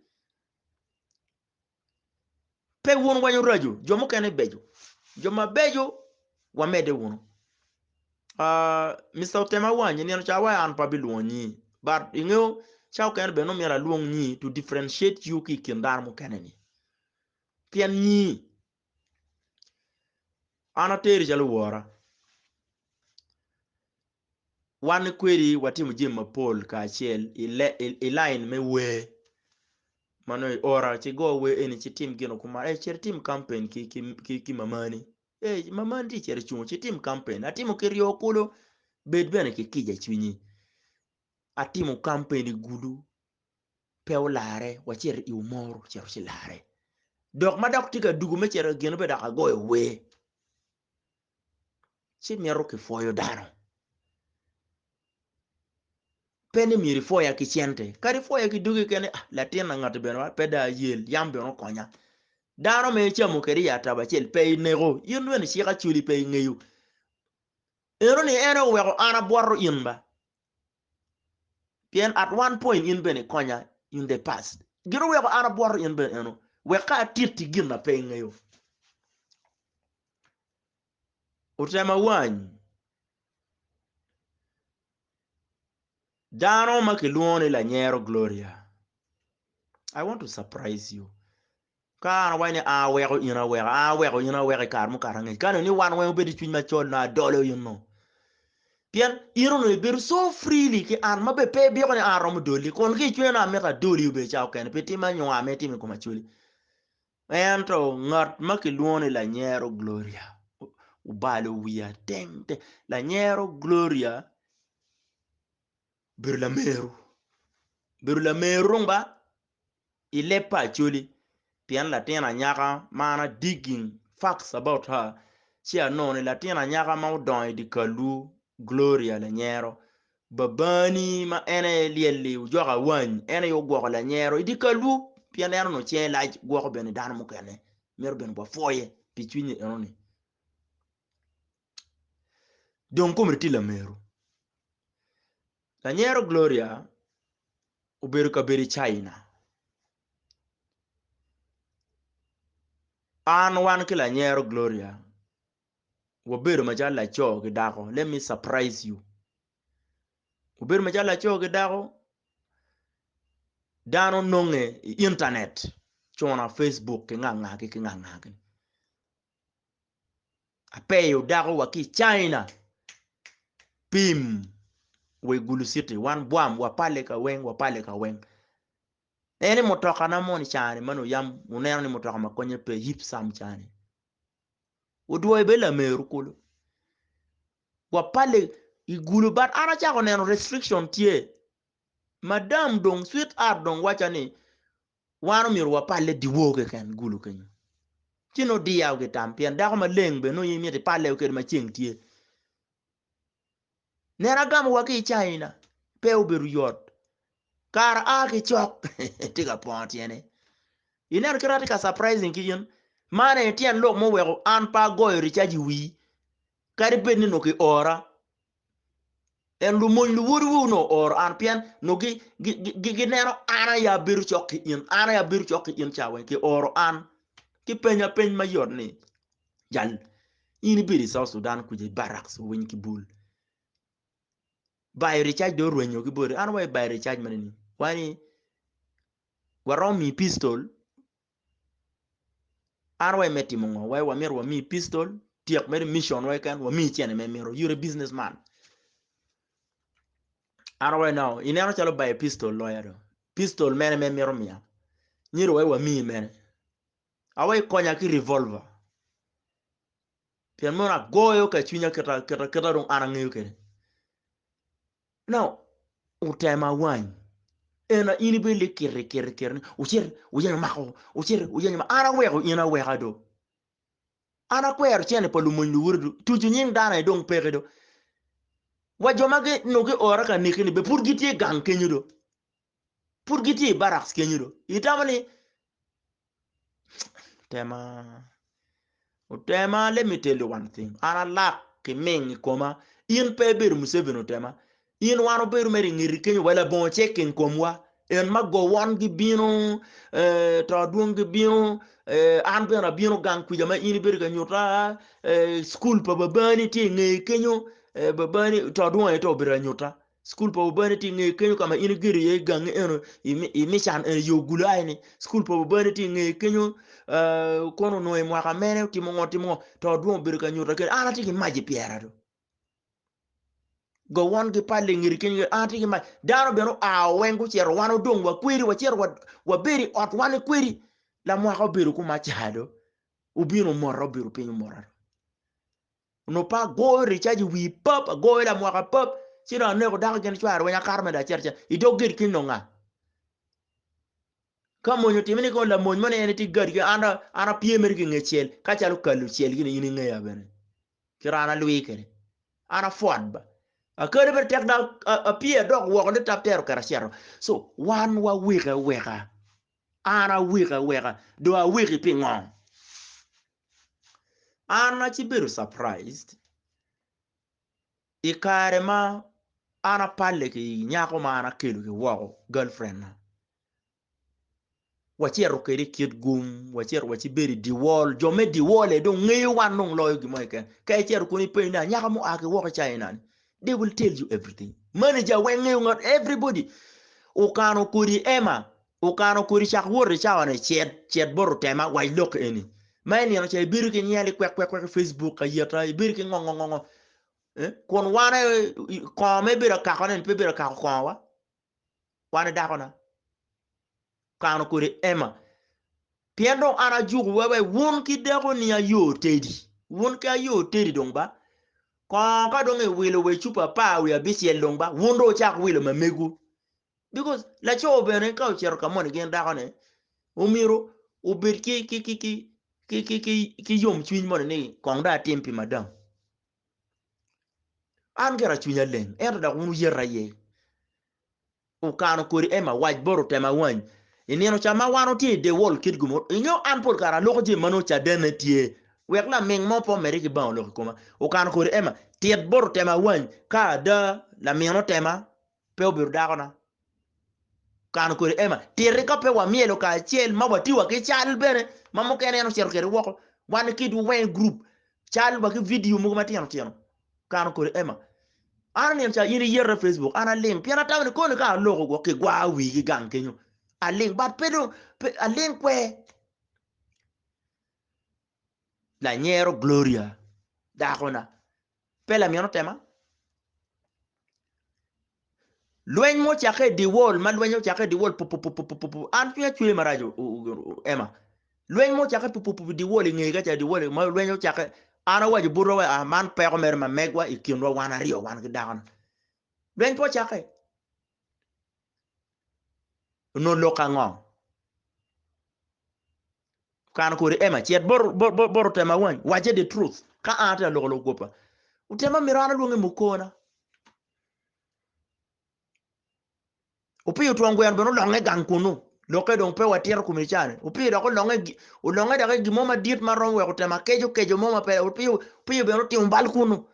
pe won wanyo rajo jomo kene bejo joma bejo wa mede wono Mr. Tema wanye ni chawa an pabilwoni but ingeo chaw kene be no mera luong ni to differentiate you ki kindar mo kene ni pian ni ana teri jalo wora wan kweri watimu jim mapol ka achiel line me we mano ora chi go we eni chi tim gino kuma cher tim campaign ki mamani mamani ti cher chung chi tim campaign atimo kirio kulo bed bene ki kija chunyi atimo campaign gudu pew lare wacher i umor cher chi lare dok madak tika dugu me cher gino be da go we chi miero ki foyo dano pene miri foya ki chente kari foya ki dugi kene latina ngat beno peda yel yambe no konya dano me chamo keri yata ba chel pe nego yinwe ni chika chuli pe ngeyu ero ni eno wego ana borro inba pien at one point in bene konya in the past giro wego ana borro in be eno we ka titi ginna pe ngeyu utema wany dano makiluone la nyero Gloria. I want to surprise you kana wayne wego ina wego kar mu karange kana ni wan wego bedi chuny machol na dole yinno pian iro no ber so freely ki an mabe pe bi ko ni an rom doli kon ki chwe na meta doli ube chaw ken peti ma nywa meti mi ko machuli ento ngat makiluone la nyero Gloria ubalo wiya tente la nyero Gloria ber la meru ba ile pa chuli pian la tena nyaka mana digging facts about her she anon la tena nyaka ma don di kalu Gloria la nyero babani ma ene lieli ujoga wan ene yo gwo la nyero di kalu pian eno no che la gwo ben dan mu kene mer ben bo foye pichuni eno ni don kumriti la meru la nyero Gloria uberu ka beri China an wan ki la nyero Gloria waberu majala cho gidako. Let me surprise you. Uberu majala cho gidako dano nonge internet chona Facebook ki nganga apeyo dako waki China pim we Gulu City wan buam wapale ka weng eni motoka na moni chani mano yam uneno ni motoka makonye pe hip sam chani udwo bela meru kulo wapale igulu but ana chako neno restriction tie madam dong sweetheart dong wachani wano miru wapale diwoge ken gulu kenyo chino diyaw ge tampien dako maleng be no yimi te pale uked macheng tie nera gam waki China pe uberu yot kar aki chok tiga pont yene iner kirati ka surprising kiyen mane tien lok mo wego an pa goyo recharge wi kari bedni no ki ora en lu mon lu wuru no or an pian no gi nero ana ya biru chok in chawe ki oro an ki penya peny mayor ni jal ini biri South Sudan kuje barracks win ki bul bay recharge do ruenyo ki bore an way bay recharge manini wani warom mi pistol an way meti mongo way wamir wa mi pistol tiek mer mission way kan wa mi chene me mero you're a businessman an way now inero chalo bay pistol lawyer pistol mene me mero mia nyiro way wa mi mene away konya ki revolver pian mo na goyo ka chunya kata dong ana ngeyo kene now utema wan ena ini be le kere uyer mako uyer ma ana wego ina wega do ana kwer chene palu mon wurdu tuju nyin dana dong pege do wa joma ge no ge ora ka nikini be pour giti gang kenyu do pour giti baraks kenyu do itamani utema let me tell you one thing ana lak ke meng koma in pe ber Museveni utema in wano ber meri ngiri kenyu wala bon checking komwa en mago wan gi bino to duong gi bino an bena bino gang ku jama in ber ga nyuta school pa babani ti ngi kenyu babani to duong to ber nyuta school pa babani ti ngi kenyu kama in giri ye gang eno imi chan yogulu ayni school pa babani ti ngi kenyu kono no e mwaka mene timo to duong ber ga nyuta ke ana ti maji piera do go won gi palle ngiri ken anti ma daro beno a wengu chero wano dong wa kwiri wa chero wa beri ot wan kwiri la mo ko beru kuma chado ubino morro beru pinyo morro no pa go recharge wi pop go la mo ka pop sino ne ko dago gen chwar wanya karma da cherche I do gir kin no nga kamo nyo timini ko la mo mone ene ti gad ke ana pie mer ki ngechel ka chalo kalu chel gini yini ngaya bene kirana lui kene ana fod ba a kere ber tek da a pie dog wo ko tap ter kara chero so wan wa wega ana wega do a wigi pingon ana ci beru surprised ikare ma ana palle ki nyako ma ana kelu ki wo girlfriend na wachero kere kid gum wachero wachi beri di wall jome di wall e do ngi wan nong loyo gi moike kay chero kuni pe na nyaka mo ake wo ka china they will tell you everything manager when you got everybody ukano kuri ema ukano kuri chak wori chawane chet boru tema wai lok eni mani no chay biru ki nyali kwek Facebook ka yeta biru ki ngongo kon wana ko me bira ka konen pe bira ka ko wa wana da kona kano kuri ema piendo ana jugu wewe won ki dego ni ayo tedi won ka yo tedi dong ba ka dong e wilo we chupa pa we abisiel dong ba wondo chak wilo mamegu because la cho bene ka chero kamon gen da kone umiro ubir ki yom chwin mon ni kong da tempi madam an gara chwinya leng da unu yerra ye o kano kori ema waj boru tema wan ineno chama wano ti de wol kid gumo inyo an pol kara loko je mano cha dene tie wekla meng mo po meri ki ban loko koma o kano kori ema tiet boru tema wan ka da la mieno tema pe obir da kona kano kori ema tire ka pe wa mielo ka chel ma wati wa ke chal bene mamo kene no cher kere woko wan kid wen group chal ba ki video mo ma tiano kano kori ema ana nem cha yini yerra Facebook ana link piana tawne ko ka logo go ke gwa wi gi gang kenyo a link bat pedo a link kwe la nyero gloria da kona pela mi tema lwen mo chake di wall ma lwen mo chake di wall an tue marajo ema lwen mo chake di wall ngi ga cha di wall ma lwen mo chake ana waji burro wa man pe ko mer ma megwa ikinwa wana rio wan gi da kona lwen po chake no loka ngong kan ko ema chet bor tema wan waje the truth ka ata lo gopa utema mirana luonge mukona upi utwangu yan beno longe gang kunu loke dong pe watier kumichane upi da ko longe da gi moma diet maron we utema kejo moma pe upi beno ti umbal kunu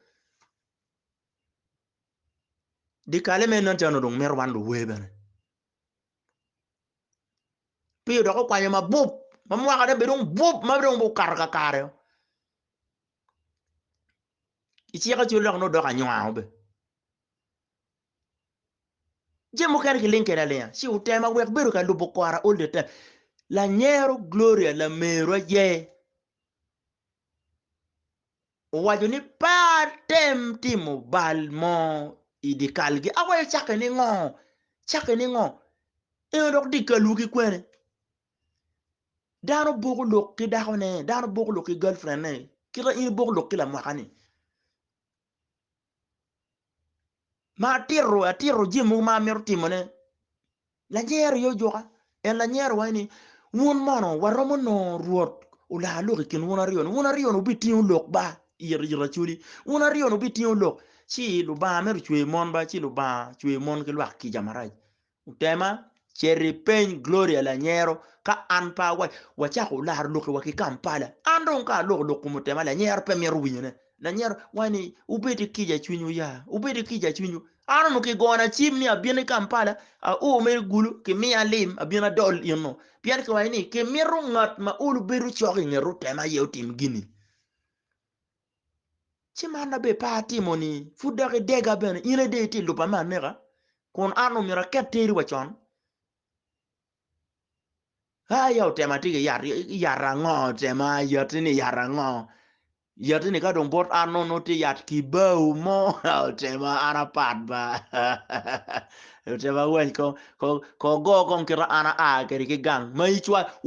di kale men non tano dong merwan do weben pi da ko kwanya mabub mamwa ka de bedong bub mabedong bu karka kare ichi ka chulo no do ka nywa be jemo kan ki linke dalia si utema wek beru ka lubo kwara all the time la nyero gloria la mero ye wajo ni patem timo balmo idikalgi awaye chake ni ngo e dok dikalu ki kwene dano bogo lok ki dako ne dano bogo lok ki girlfriend ne kira in bok lok kila mwakani ma tiro jimu ma mer timone la nyer yo joka en la nyer wani won mono waromo no ruot ula lo kin wona rion ubi tin lok ba yira chuli wona rion ubi tin lok chi lu ba mer chwe mon ba chi lu ba chwe mon ke lwa ki jamaraj utema cherry pen gloria la nyero ka an pa wa cha ko lar lo wa ki kampala andon ka lo ko mutema la nyer pe mer winyene la nyer wani ubedi kija chwinyu ya ubedi kija chwinyu ano no ki gona chimni abiene kampala a o mer gulu ki mi alim abiena dol yino pian ko wani ki miru ngat ma ulu beru chogi ngeru tema ye tim gini chimana be pati moni fudare dega ben ine de ti lupa manera kon ano mira keteri wachon ha yo tema tige yar ngo tema yotini yar ngo yotini ka don bot ano no ti yat ki bau mo tema ana pat ba tema wen ko go kon kira ana a keri ki gang ma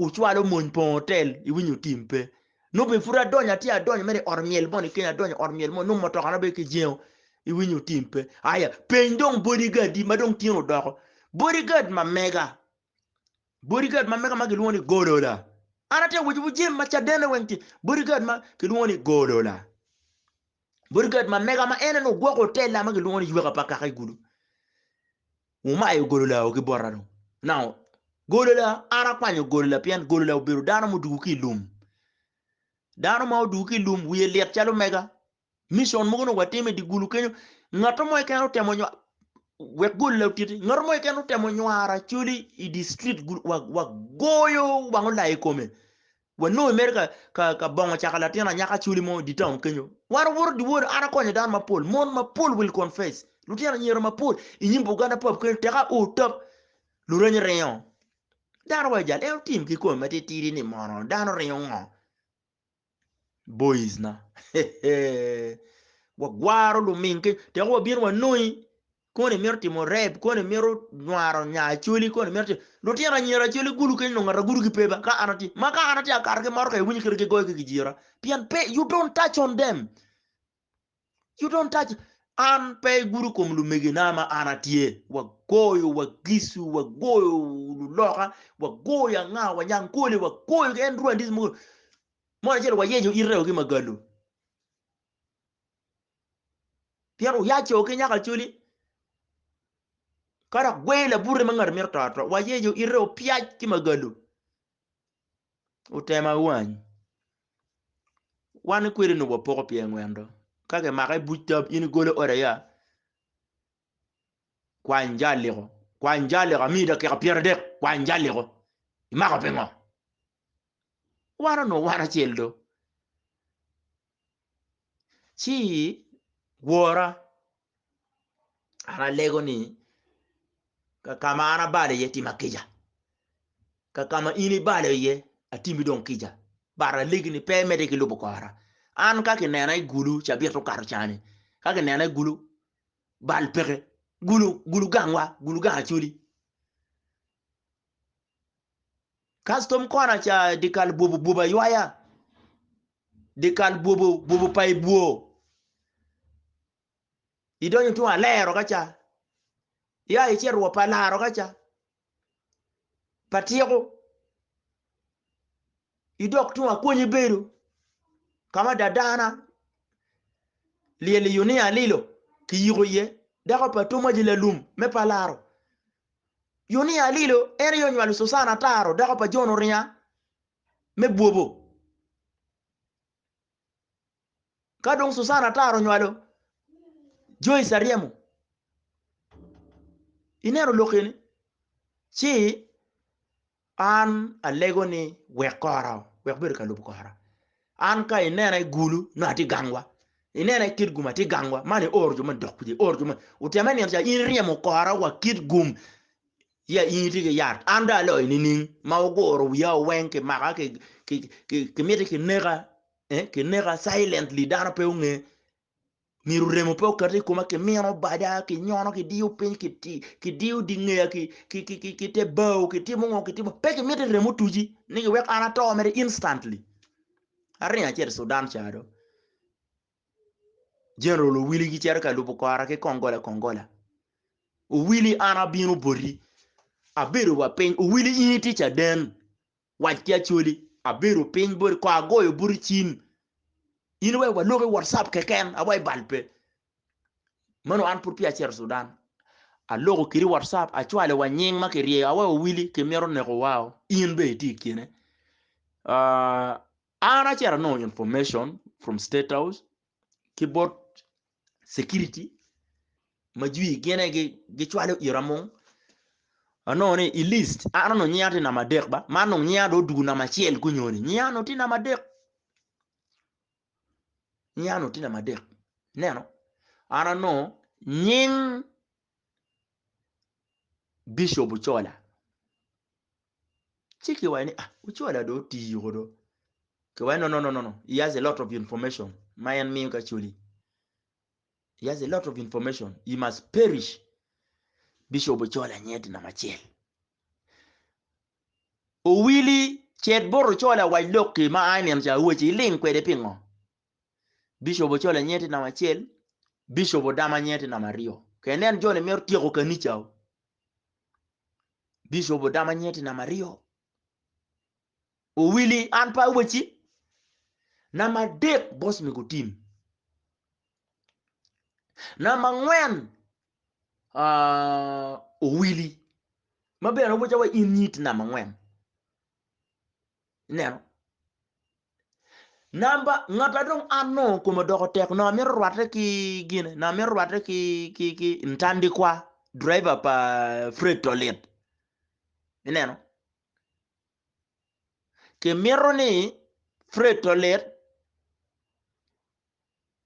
uchwa lo mon po hotel iwinyu timpe no be fura donya ti adonya mere ormiel boni kenya donya ormiel mo no moto kana be ki jeo iwinyu timpe aya pendong bodyguard di madong tino doko bodyguard ma mega magilwoni golola anate wuju jim ma chadene wenti bodyguard ma kilwoni golola bodyguard ma mega ma ene no gwo hotel la magilwoni yuga paka kay gulu uma ay golola o ki borano now golola ara kwanyo golola pian golola obiru dano mo dugu ki lum dano ma dugu ki lum wiye liet chalo mega mission mo no watime di gulu kenyo ngato mo keno temo nyo wek golola titi ngor mo keno temo nywara chuli I district wa goyo bango la ikome wano America ka bongo chakala tena nyaka chuli mo di town kenyo war di word ara konye dan ma pol will confess lutiana nyero ma pol inyimbo gana pop ken teka o top lu renye rayon dano wa jal e team ki ko mate tiri ni mono dano rayon ngo boys na wa gwaro lu minke te ko bien wa noi kone merti mo rep kone mero nwaro nya chuli kone merti lutiana nyera chuli gulu ken no ngara gulu ki peba ka anati maka anati akar ke mar ka wunyi ke goy ke jira pian pe you don't touch on them you don't touch an pe guru kom lu meginama anatie wa goyo wa gisu wa goyo lu loka wa goya nga wa nyang kole wa goyo ke ndru andis mo na jere wa yejo ireo ki magalu pian o yacho ke nyaka chuli kara gwele burre mangar merta wa yejo ireo piaj ki magalu utema wan kwere no poko pien wendo kage maka butab in gole oreya kwanjale mi da ke pierde kwanjale ko imaka pengo wana cheldo chi wora ana lego ni kama ana bale yeti makija kama ini bale ye atimi don kija bara legi ni pe mede ki lubu kwara an ka ke nena gulu chabir to kar chani ka ke nena gulu bal pere gulu ganga chuli custom kona cha dikal buba yoya dikal bubu pay buo idonyo tu alero kacha ya icheru palaro kacha patieko idok tu akonyi beru kama dadana lieli yuni alilo kiyigo ye dako patuma jile lum me palaro yuni alilo ere yo nywalu Susana Taro dako pa jono ria me buobo kadong Susana Taro nywalu Joyce Ariemo inero lokeni chi an alego ni wekora wekber ka lubu kora an ka inena gulu na ti gangwa inena kid guma ti gangwa mani orjo man dokuje orjo man utemani ya in Riemo kora wa kid gum ya inti ke yart anda lo ni ma ogoro ya wenke maka ke mete ke nega ke nega silently dana pe unge miru remo pe okati kuma ke mino bada ke nyono ke diu pen ke diu dinge ke te bow ke ti mo ke ti pe ke mete remo tuji ni ke wek ana to mere instantly arnya cher Sudan chado general Willy gi cer ka lubu kwara ke kongola Willy ana binu bori aberu wa pen Willy iti cha den wajja chuli aberu pen bori ko agoyo buri chin inwe wa loge WhatsApp ke ken awai balpe mano an pour pia cer Sudan a logo kiri WhatsApp a chwale wa nying makerie awa Willy ke mero ne ko wow in be ti kine ana cer no information from State House keyboard security majui gene ge chwale iramong ano ne i list ana no nyati na madek ba mano nyado dugu na machiel kunyoni nyano ti na madek nyano ti na madek neno ana no nying Bishop Uchola chiki wani Uchola do ti yodo ke wani no he has a lot of information mayan mi ka chuli he has a lot of information he must perish Bishop Uchola nyeti na machiel o Willy chet boro chola wa loki ma anen ja wuchi link kwede pingo Bishop Uchola nyeti na machiel Bishop Odama nyeti na Mario kenen jone mer tieko kanichao Bishop Odama nyeti na Mario o Willy an pa wuchi na madek boss mi ko team na mangwen o Willy mabe na wucha wa init na mangwen neno namba ngata dong ano kuma doko tek no mer rwate ki gine na mer rwate ki ntandi kwa driver pa Fred Toilet neno ke mero ni Fred Toilet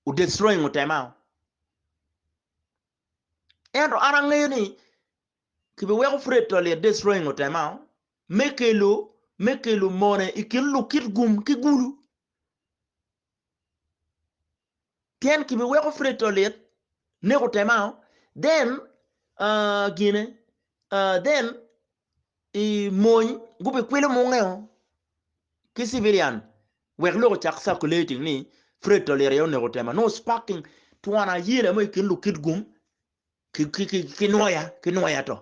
u destroying utema endo arangayo ni kibe weko Fred Toilet destroying utema mekelo mone ikilu kitgum kigulu tien kibe weko Fred Toilet ne utema then gine then i moy gube kwele mongeo ki civilian wek lo chak circulating ni Fred Toilet yo ne utema no sparking tuana yele mo ikilu kitgum ki noya to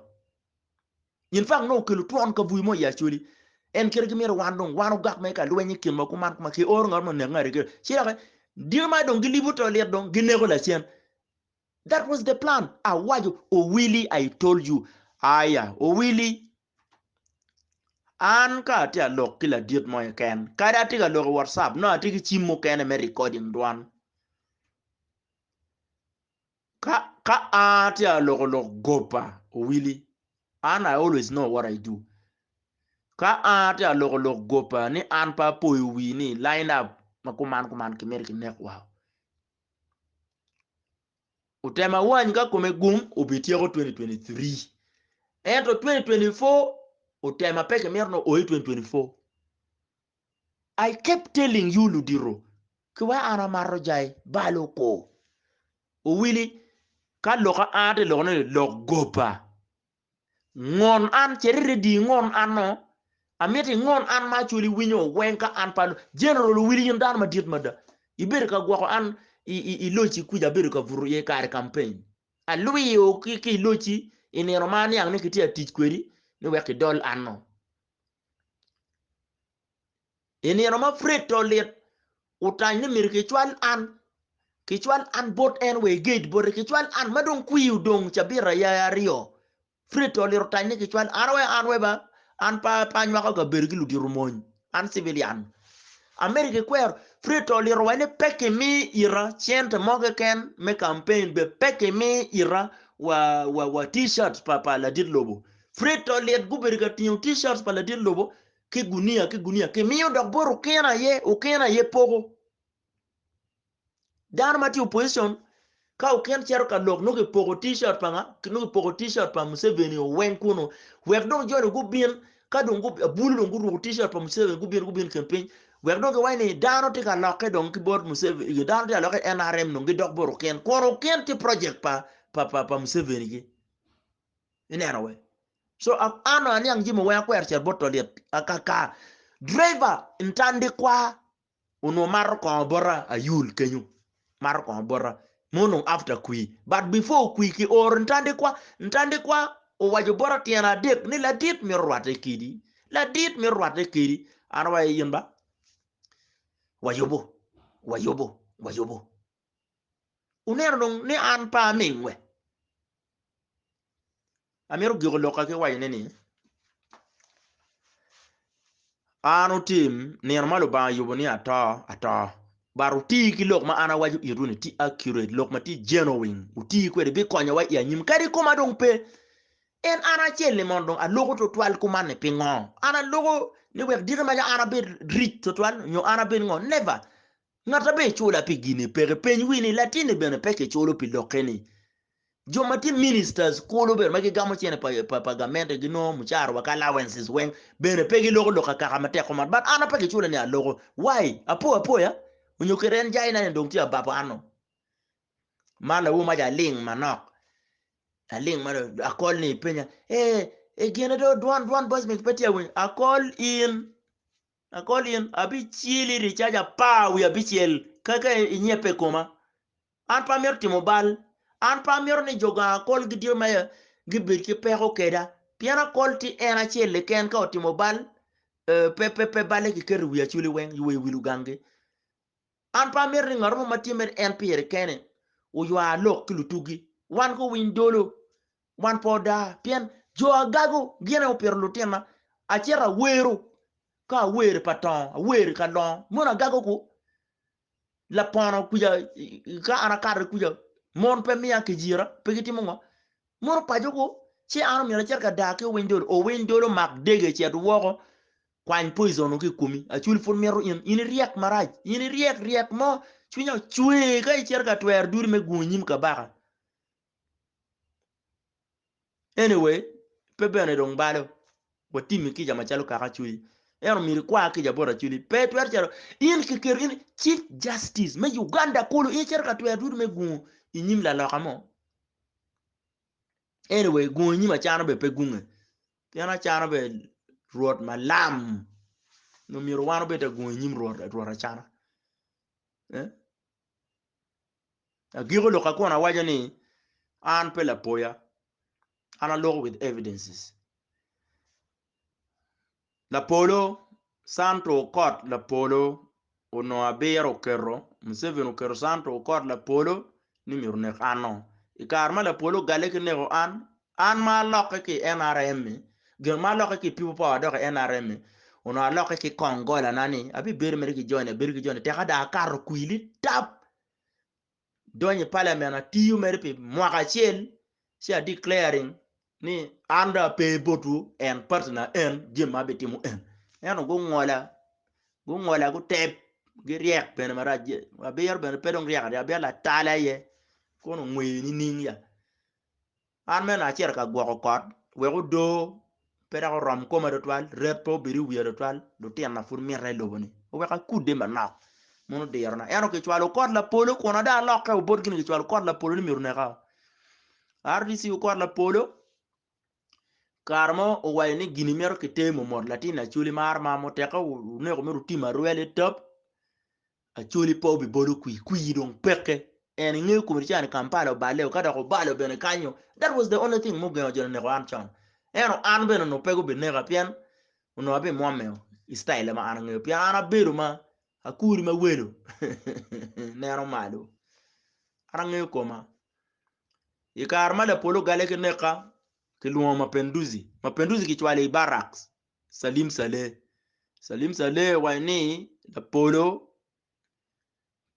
in fact no kilu tuan ka buy mo ya chuli en kere ki mer wanu gak me ka luwenyi kin mo kuman kuma ki or ngor mo ne ngare ke chira dir ma don gilibu Toilet don ginego la sien that was the plan waju o Willy I told you aya o Willy an ka ti alok kila diet mo ken kada ti ga lok WhatsApp no ati ki chimo ken me recording dwan ka ati alok gopa o Willy and I always know what I do ka ati alok gopa ni an pa po wi ni line up makuman ki mer ki nek wow utema wany ka kome gum obitie ko 2023 ento 2024 utema peke mer no o 2024 I kept telling you Ludiro kwa ana maro jai balo ko o Willy ka loka ati lokone lok gopa ngon an cherire di ngon ano ameti ngon an ma chuli winyo wenka an palo general Willy ndan ma diet mada iber ka gwa an i lochi kuja ber ka vuru ye kar campaign a lui o ki lochi ini romani ang ne kiti atich kweri ni weki dol anno ini roma Fred Toilet utany ni mir kichwal an bot en we gate bot kichwal an madong kuyu dong chabira ya rio Fred Toilet utany ni kichwal anwe ba an pa nywa ka bergi ludi rumony an civilian America kwer Fred Toilet wane peke mi ira chente moge ken me campaign be peke mi ira wa t-shirts pa la dit lobo Fred Toilet guberi ka tiyo t-shirts pa la dit lobo ke gunia ke miyo dok boru kena ye pogo dar mati opposition ka uken chero ka lok no ke pogo t-shirt pa nga no ke pogo t-shirt pa Museveni o wen kuno wek don jore gubien ka don bulu don guru t-shirt pa Museveni gubien campaign wek don ke wani dano te ka lokke don ki bot Museveni dano te lokke NRM no dok boru ken kono ken ti project pa Museveni ki inero we so ano ani ang jimo wa kwer cher bot Toilet akaka driver intandi kwa uno mar ko bora ayul kenyu mar ko bora mono after kui but before kui ki or ntande kwa o wajo bora tiana dek ni la dit mi rwate kidi la dit mi rwate kidi anwa yimba wayobo uner dong ni an pa mingwe amiro gigo loka ke wayne ni anu tim nirmalo ba yubo ni ata baru ti ki lok ma ana waju iruni ti accurate lok ma ti genuine uti kwede bi konya wa ya nyim kadi kuma dong pe en ana chele mon dong a logo to twal kuma ne pingo ana logo ni wek dira ma ana be rich to twal nyo ana be ngo never ngata be chula pi gini pere pen wini latine bene peke chulo pi lokeni jomati ministers kulo ber magi gamo chene pa gamente gino muchar wa allowances wen bene pegi logo loka kaka mate ko but ana peke chula ni a logo why apo ya unyokeren jai na ndong ti ababa ano mala wo maja ling manok a ling maro akol ni penya gene do dwan boss me petia win akol in abi chili recharge pa wi abi chiel kaka inyepe koma an pa mer timo bal an pa mer ni joga akol gidio maya gibir ki pego keda piana kol ti ena chiel ken ka timo bal pe bale ki ker wi achuli wen wi wilu gange an pa mer ni ngaro matimer en pier kene o ywa lok lutugi wan ko win dolo wan poda pian jo agago giena o per lutema achera wero ka wer paton wer ka don mona gago ko la pono kuja ka ana kar kuja mon pe miya ke jira pe giti mo mon pa jogo ci anu mi cerka da ke windolo mak dege ci adu woko kwan poison ke kumi a chul fun meru in riek maraj in riek mo chunya chue ka cerka twer dur me gunyim ka baka anyway pe bene dong balo watimi ki jama chalo ka chui mi kwa ki jabora chuli pe twer charo in ke ker in chief justice me Uganda kulu in cerka twer dur me gu inyim la lokamo anyway gu nyima chano be pe gunge yana chano be ruot malam no mi wano be ta gu nyim ruot chana agigo loka kona waja ni an pe la poya ana logo with evidences la polo santo court la polo ono abero kerro Museveni kerro santo court la polo ni mi rune ano ikarma la polo gale ke nego an ma loke ki NRM gel ma loke ki people power do NRM ono loke ki Kongola nani abi ber mer ki joine te kada kar kuili tap donye parliament na tiu mer pe mwaka chel si a declaring ni anda pe botu en partner en jema betimu en go ngola go tep gi riek ben maraje abier ben pedong riek ya bela tala ye kono ngwe ni ninya an mena cher ka gwo ko we go do pera ko rom ko ma do twal repo biri wi do twal do tian na fur mi re lo boni o we ka kude ma na mono de yarna eno ke twalo ko la polo ko na da lo ka o bod gini ke twalo ko la polo ni mi rune ka RDC ko la polo karmo o wayni gini mero ke temo mod latina chuli mar ma mo teka ne ko meru tima ruele top a chuli po bi bodo kui don peke en nge ko chan Kampala bale o kada ko bale bene kanyo that was the only thing mo geno jone ne ko an chan eno an bene no pego be ne rapian no abe mo me style ma an nge pia ana beru ma akuri ma welo ne ro malo ara nge ko ma ikar ma le polo gale ke neka Kiluo Mapinduzi kichwale barracks Salim Saleh wani la polo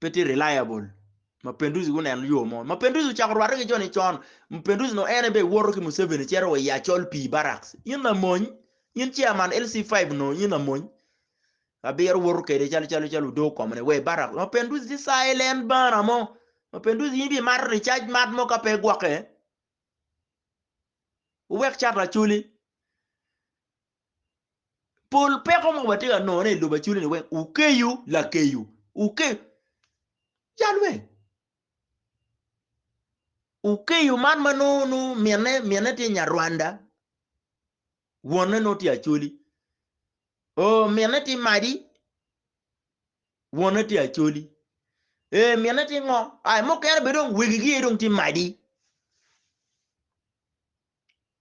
pretty reliable Mapinduzi guna en yomo Mapinduzi chakrware ke joni chon Mapinduzi no ene be woro ki Museveni chero we ya chol pi barracks yin na moñ yin chairman LC5 no yin na moñ abier woro ke de chalo do komne we barracks Mapinduzi silent bana mo Mapinduzi yimbi mar recharge mat mo ka pe gwake wek chatra chuli pol peko mo batiga no ne lo bachuli ne we ukeyu la keyu uke jalwe ukeyu man mano no miene ti nya Rwanda wona no ti achuli o miene ti madi wona ti achuli miana ti ngo ai mo kere be dong wigi dong ti madi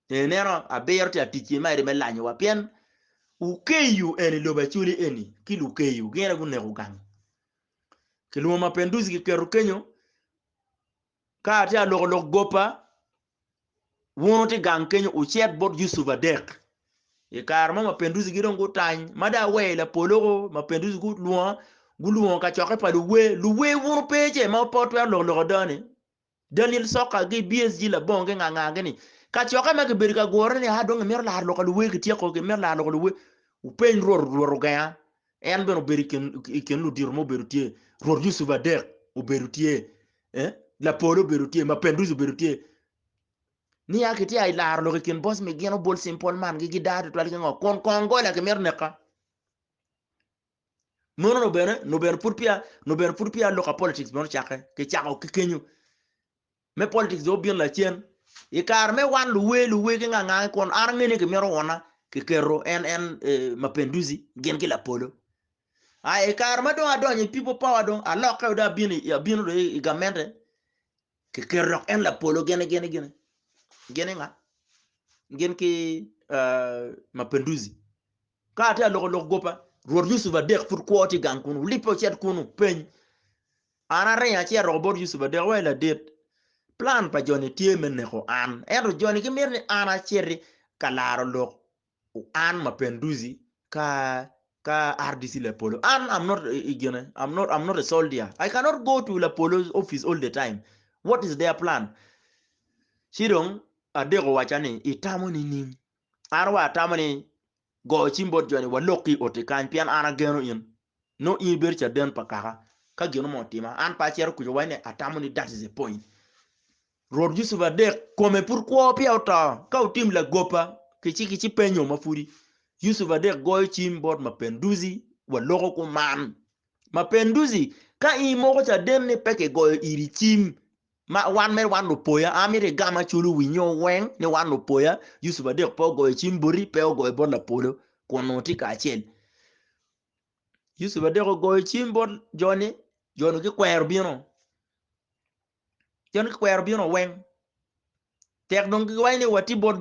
nero aber ti atiki mai me lanyo wa pien ukeyu eni loba chuli eni kilu ukeyu gera gunne ugang kilu mapinduzi kikeru kenyo ka ati alok gopa wono ti gang kenyo uchet bot Yusuf Adek kar mapinduzi gidong gutany mada we la polo mapinduzi guluon ka choke pa luwe wono peje ma potwa lok dani Daniel Soka gi BSG la bonge nganga ni ka choke ma ke berga gore ni ha dong mer la lok luwe ki tieko ke mer la lok luwe upen ror ga en beno beriken lu dir mo berutie ror Yusuf Adek o berutie la polo berutie mapinduzi berutie ni akiti ay lar lo ken boss me geno bol simple man gi dadu twal ngo kon go la ke mer neka no ber purpia lo ka politics bon chake ke chako ke kenyu me politics do bien la chen e kar me wan luwe ke nganga kon ar ngene ke mer wona ke kero en mapinduzi gen ke la polo ai kar ma do adonye people power don alo ka da bien ya bien do igamente ke kero en la polo gene nga gen ki mapinduzi ka ata lok gopa ror Yusuf Adek fur kwoti gang kunu lipo chet kunu pen ana re ya che robot Yusuf Adek wala det plan pa joni tie men ne ko an ero joni ki mer ni ana cheri kalaro lok an mapinduzi ka RDC la polo and I'm not a soldier. I cannot go to la polo's office all the time. What is their plan? Shirong adego wachani itamo ni arwa tamani go chimbot joni waloki otikan pian ana geno in no iber cha den pakaka ka geno motima an pa cher ku wane atamoni that is the point. Rod Yusuf Adek comme pourquoi pia ota ka utim la gopa kichi penyo mafuri Yusuf Adek go chimbot mapinduzi waloko ku man mapinduzi ka imo cha den ni peke go iri chim ma wan mer wan no poya amire gama chulu winyo wen ne wan no poya Yusuf Adek po go chimbori pe go bot la polo kono ti ka chel Yusuf Adek go chimbot joni ki kwer bino wen tek dong ki wayne wati bot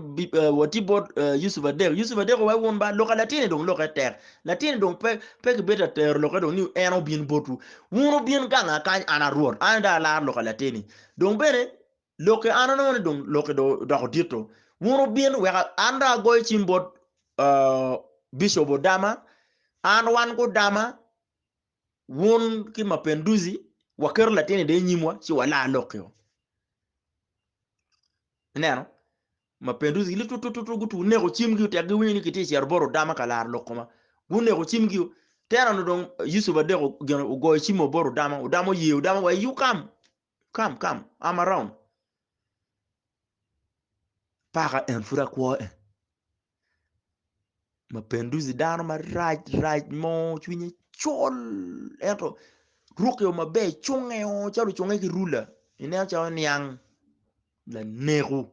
Yusuf Adek wa won ba loka latine dong loka tek latine dong pe ki beta ter loka dong ni eno bin botu wono bin ganga kan ana ruor anda la loka latine dong bene loka ana no dong loka do dito wono bin wa anda go chimbot Bishop Odama an wan ko dama won ki mapinduzi wa ker latine de nyimwa ci wala lokyo neno mapinduzi ili tututu gutu ne ko chimgi te gi wini kiti cher boro dama kalar lokoma gune ko chimgi tera no don Yusuf Adek go chimo boro dama udamo ye udamo wa you come I'm around para enfura ko mapinduzi dano ma raj mo chwinye chol eto rukyo mabe chunge o charu chunge ki rula ine cha niang la neru